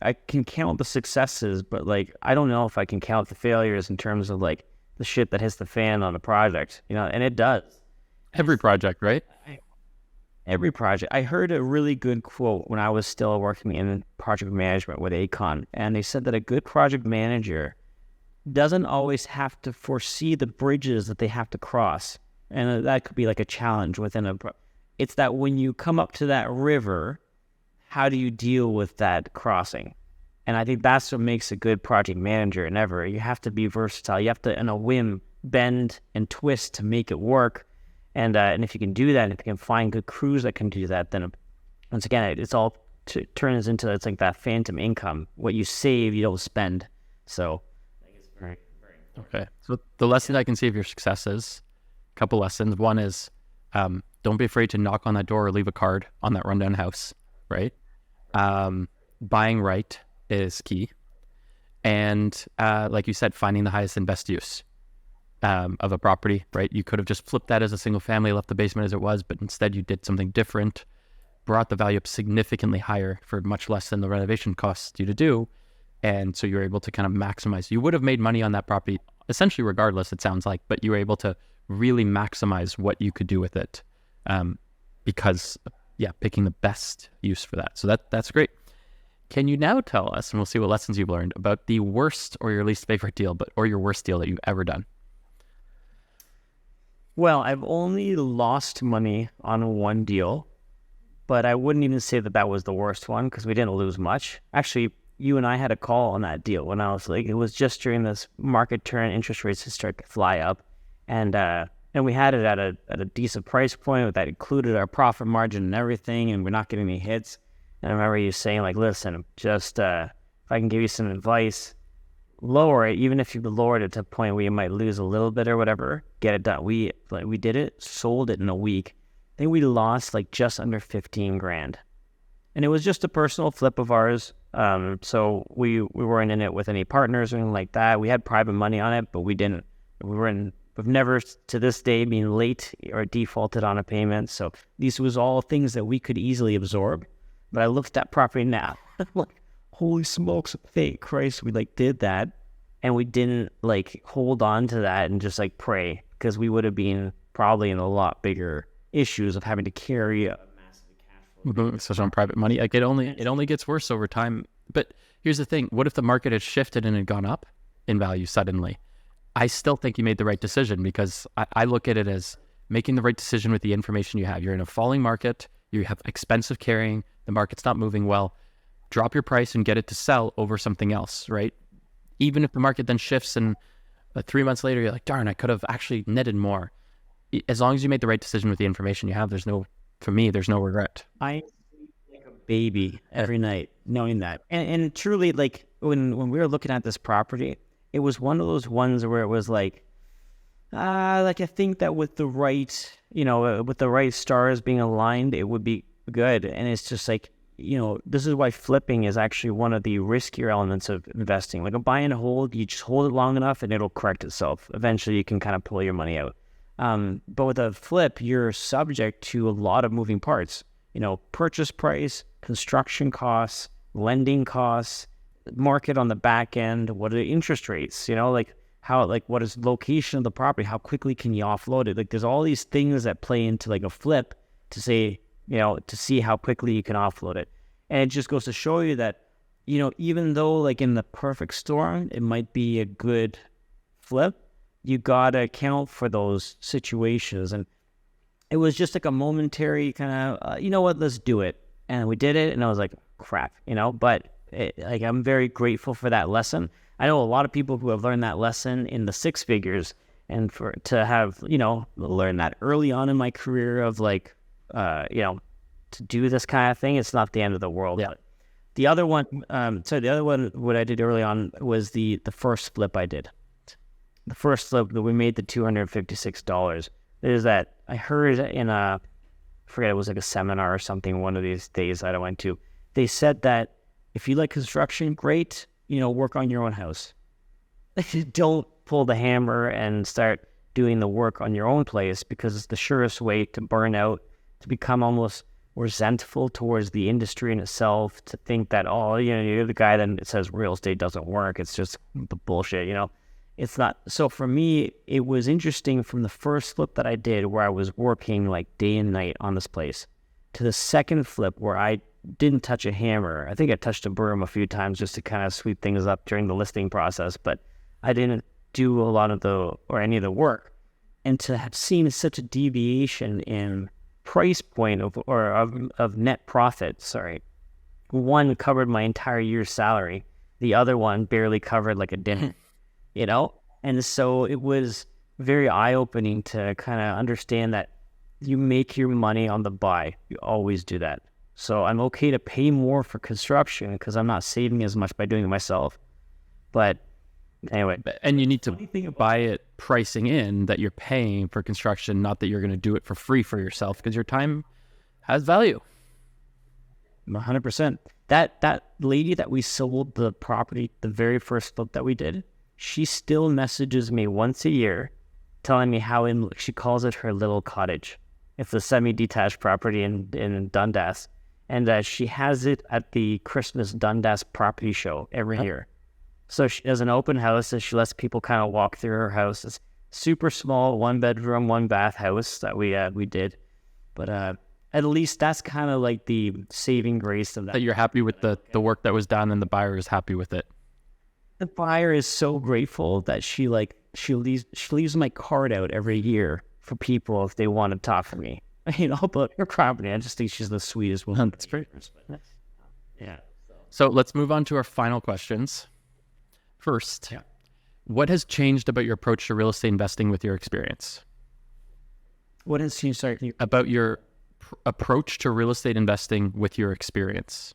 I can count the successes, but like, I don't know if I can count the failures in terms of like the shit that hits the fan on a project, and it does. Every project, right? Every project. I heard a really good quote when I was still working in project management with Acon, and they said that a good project manager doesn't always have to foresee the bridges that they have to cross. And that could be like a challenge within it's that when you come up to that river, how do you deal with that crossing? And I think that's what makes a good project manager. You have to be versatile. You have to, in a whim, bend and twist to make it work. And if you can do that, and if you can find good crews that can do that, then once again, it's all turns into, it's like that phantom income. What you save, you don't spend. So I think it's very, very important. Okay. So the lesson I can see of your successes, a couple lessons. One is don't be afraid to knock on that door or leave a card on that rundown house, right? Buying right is key. And like you said, finding the highest and best use of a property, right? You could have just flipped that as a single family, left the basement as it was, but instead you did something different, brought the value up significantly higher for much less than the renovation costs you to do. And so you're able to kind of maximize. You would have made money on that property essentially regardless, it sounds like, but you were able to really maximize what you could do with it because, picking the best use for that. So that's great. Can you now tell us, and we'll see what lessons you've learned, about the worst or your least favorite deal, or your worst deal that you've ever done? Well, I've only lost money on one deal, but I wouldn't even say that was the worst one because we didn't lose much. Actually, you and I had a call on that deal when I was like, it was just during this market turn, interest rates had started to fly up, and we had it at a decent price point that included our profit margin and everything, and we're not getting any hits. And I remember you saying, like, listen, just if I can give you some advice, lower it, even if you lowered it to a point where you might lose a little bit or whatever, get it done. We did it, sold it in a week. I think we lost like just under 15 grand. And it was just a personal flip of ours. So we weren't in it with any partners or anything like that. We had private money on it, but we've never to this day been late or defaulted on a payment. So these was all things that we could easily absorb. But I looked at that property now, I'm like, holy smokes, thank Christ, we did that, and we didn't hold on to that and just pray, because we would have been probably in a lot bigger issues of having to carry a massive cash flow. Especially on private money, it only gets worse over time. But here's the thing: what if the market had shifted and had gone up in value suddenly? I still think you made the right decision, because I look at it as making the right decision with the information you have. You're in a falling market, you have expensive carrying, the market's not moving well. Drop your price and get it to sell over something else, right? Even if the market then shifts and 3 months later you're like, darn, I could have actually netted more. As long as you made the right decision with the information you have, there's no regret. I sleep like a baby every night knowing that. And truly, when we were looking at this property, it was one of those ones where it was I think that with the right stars being aligned, it would be good. And it's just this is why flipping is actually one of the riskier elements of investing. Like a buy and hold, you just hold it long enough and it'll correct itself. Eventually you can kind of pull your money out. But with a flip, you're subject to a lot of moving parts. Purchase price, construction costs, lending costs, market on the back end, what are the interest rates, what is location of the property, how quickly can you offload it? There's all these things that play into a flip to say, to see how quickly you can offload it. And it just goes to show you that, even though in the perfect storm, it might be a good flip, you got to account for those situations. And it was just a momentary kind of, you know what, let's do it. And we did it. And I was like, crap, but I'm very grateful for that lesson. I know a lot of people who have learned that lesson in the six figures, and to have, learned that early on in my career of to do this kind of thing, it's not the end of the world. Yeah. The other one, what I did early on was the first flip I did. The first flip that we made the $256. There's that, I heard in I forget, it was a seminar or something, one of these days that I went to. They said that if you like construction, great, work on your own house. Don't pull the hammer and start doing the work on your own place, because it's the surest way to burn out, to become almost resentful towards the industry in itself, to think that, you're the guy that says real estate doesn't work. It's just the bullshit, It's not. So for me, it was interesting from the first flip that I did, where I was working day and night on this place, to the second flip where I didn't touch a hammer. I think I touched a broom a few times just to kind of sweep things up during the listing process, but I didn't do a lot of any of the work. And to have seen such a deviation in price point of net profit, one covered my entire year's salary, the other one barely covered a dinner, And so it was very eye-opening to kind of understand that you make your money on the buy. You always do that. So I'm okay to pay more for construction because I'm not saving as much by doing it myself. But anyway. And you need to buy it pricing in that you're paying for construction, not that you're going to do it for free for yourself, because your time has value. 100%. That lady that we sold the property, the very first flip that we did, she still messages me once a year telling me how she calls it her little cottage. It's a semi-detached property in Dundas. And she has it at the Christmas Dundas property show every year. So she does an open house and she lets people kind of walk through her house. It's super small, 1-bedroom, 1-bath house that we did. But at least that's kind of like the saving grace of that. That you're happy with the work that was done and the buyer is happy with it. The buyer is so grateful that she leaves my card out every year for people if they want to talk to me. About her property. I just think she's the sweetest woman. That's great. Yeah. So let's move on to our final questions. First, what has changed about your approach to real estate investing with your experience? What has changed? Sorry. About your approach to real estate investing with your experience?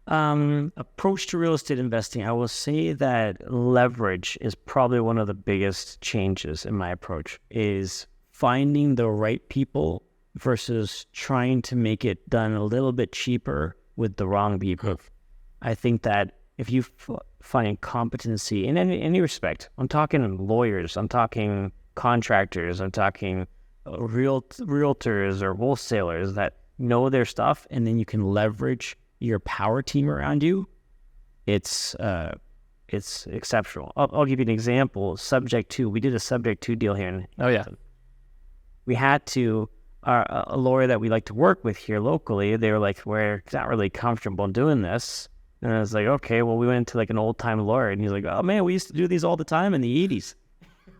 Approach to real estate investing, I will say that leverage is probably one of the biggest changes in my approach, is finding the right people versus trying to make it done a little bit cheaper with the wrong people. I think that if you find competency in any respect, I'm talking lawyers, I'm talking contractors, I'm talking realtors or wholesalers that know their stuff, and then you can leverage your power team around you, it's exceptional. I'll give you an example. We did a subject to deal here. We had to, a lawyer that we like to work with here locally, they were like, we're not really comfortable doing this. And I was like, okay, well, we went to like an old time lawyer, and he's like, oh man, we used to do these all the time in the 80s.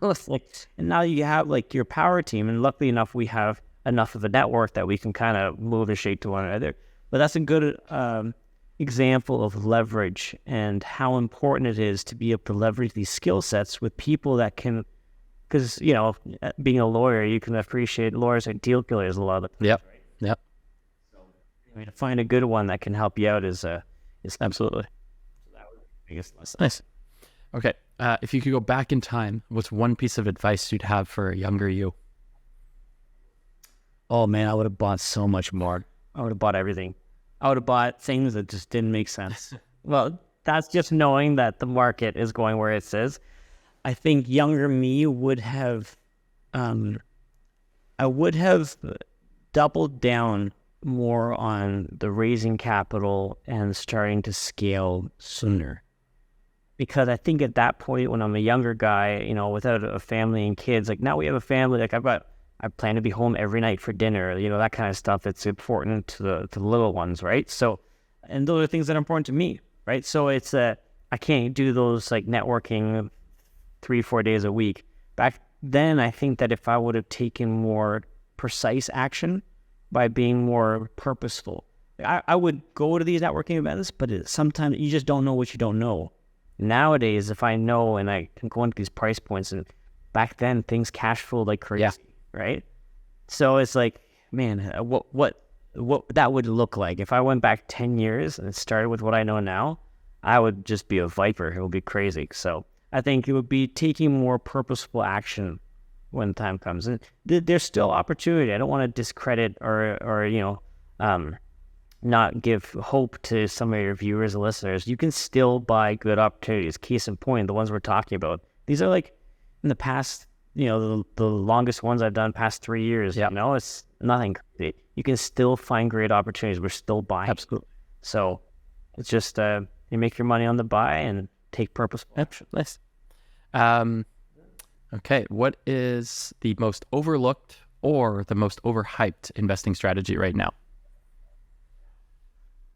And now you have like your power team, and luckily enough, we have enough of a network that we can kind of move the shape to one another. But that's a good example of leverage and how important it is to be able to leverage these skill sets with people that can, because, being a lawyer, you can appreciate lawyers are deal killers a lot of the time. Yep. So to find a good one that can help you out is absolutely. So that would be, I guess, nice. Okay. If you could go back in time, what's one piece of advice you'd have for a younger you? Oh man, I would have bought so much more. I would have bought everything. I would have bought things that just didn't make sense. Well, that's just knowing that the market is going where it is. I think younger me would have, I would have doubled down more on the raising capital and starting to scale sooner. Because I think at that point, when I'm a younger guy, without a family and kids, like now we have a family, like I plan to be home every night for dinner, that kind of stuff. It's important to the little ones, right? So, and those are things that are important to me, right? So it's I can't do those like networking 3-4 days a week. Back then, I think that if I would have taken more precise action by being more purposeful, I would go to these networking events, but sometimes you just don't know what you don't know. Nowadays, if I know and I can go into these price points, and back then things cash flowed like crazy. Yeah. Right? So it's like, man, what that would look like. If I went back 10 years and started with what I know now, I would just be a viper. It would be crazy. So I think it would be taking more purposeful action when time comes. And there's still opportunity. I don't want to discredit or not give hope to some of your viewers and listeners. You can still buy good opportunities. Case in point, the ones we're talking about. These are like in the past, the longest ones I've done past 3 years, it's nothing crazy. You can still find great opportunities. We're still buying. Absolutely. So it's just, you make your money on the buy and take purposeful action. Nice. Okay. What is the most overlooked or the most overhyped investing strategy right now?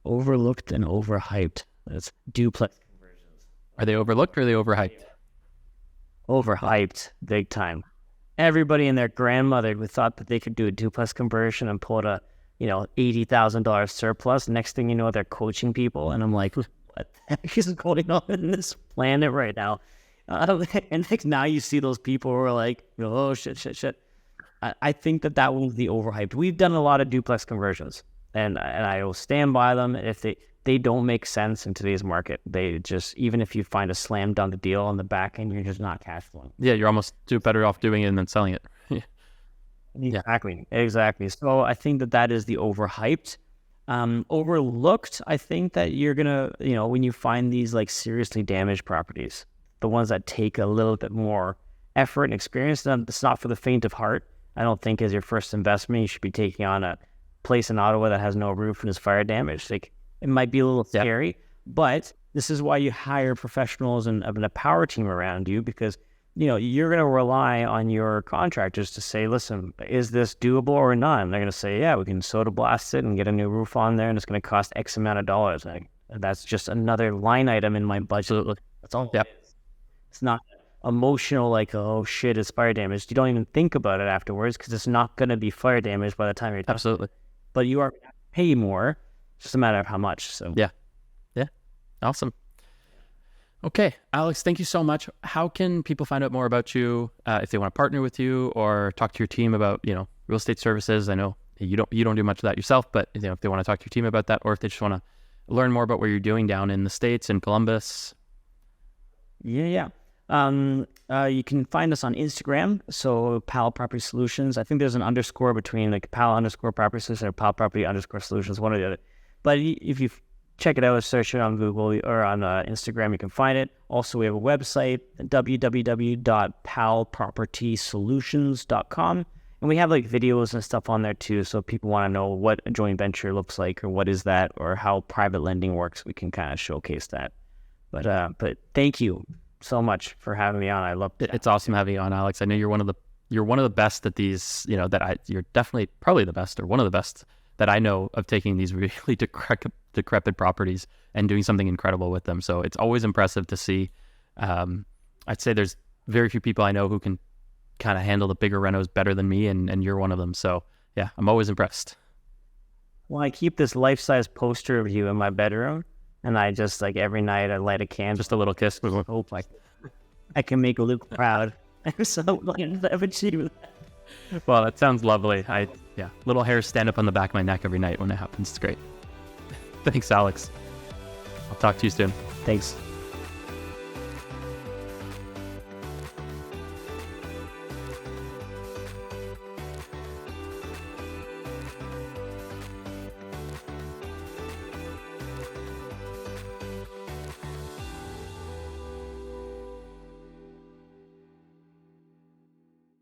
Overlooked and overhyped. That's duplex conversions. Are they overlooked or are they overhyped? Overhyped, big time. Everybody and their grandmother who thought that they could do a duplex conversion and pull a, $80,000 surplus. Next thing you know, they're coaching people, and I'm like, what the heck is going on in this planet right now? And like now you see those people who are like, oh shit. I think that was the overhyped. We've done a lot of duplex conversions, and I will stand by them. If they don't make sense in today's market, they just, even if you find a slam dunk deal on the back end, you're just not cash flowing. Yeah, you're almost better off doing it than selling it. Exactly. So I think that is the overhyped. Overlooked, I think that you're gonna, when you find these like seriously damaged properties, the ones that take a little bit more effort and experience, it's not for the faint of heart. I don't think as your first investment you should be taking on a place in Ottawa that has no roof and is fire damaged. Like, it might be a little scary, but this is why you hire professionals and a power team around you, because you're going to rely on your contractors to say, listen, is this doable or not? And they're going to say, yeah, we can soda blast it and get a new roof on there, and it's going to cost X amount of dollars. And that's just another line item in my budget. Absolutely. That's all it is. It's not emotional, like, oh shit, it's fire damaged. You don't even think about it afterwards because it's not going to be fire damaged by the time you're done. Absolutely. But you are going to pay more. It's just a matter of how much. So yeah. Awesome. Okay, Alex, thank you so much. How can people find out more about you if they want to partner with you or talk to your team about, real estate services? I know you don't do much of that yourself, but if they want to talk to your team about that, or if they just want to learn more about what you're doing down in the States, in Columbus. Yeah. You can find us on Instagram, so PAL Property Solutions. I think there's an underscore between like PAL _ Property Solutions or PAL Property _ Solutions, one or the other. But if you check it out, search it on Google or on Instagram, you can find it. Also, we have a website, www.palpropertysolutions.com. And we have like videos and stuff on there too. So if people want to know what a joint venture looks like or what is that or how private lending works, we can kind of showcase that. But thank you so much for having me on. I love it. It's awesome having you on, Alex. I know you're one of the best at these, you're definitely probably the best or one of the best that I know of taking these really decrepit properties and doing something incredible with them. So it's always impressive to see. I'd say there's very few people I know who can kind of handle the bigger renos better than me, and you're one of them. So yeah, I'm always impressed. Well, I keep this life-size poster of you in my bedroom, and I just like every night I light a candle. Just a little kiss. Hope I can make Luke proud. So I've achieved that. Well, that sounds lovely. Little hairs stand up on the back of my neck every night when it happens. It's great. Thanks, Alex. I'll talk to you soon. Thanks.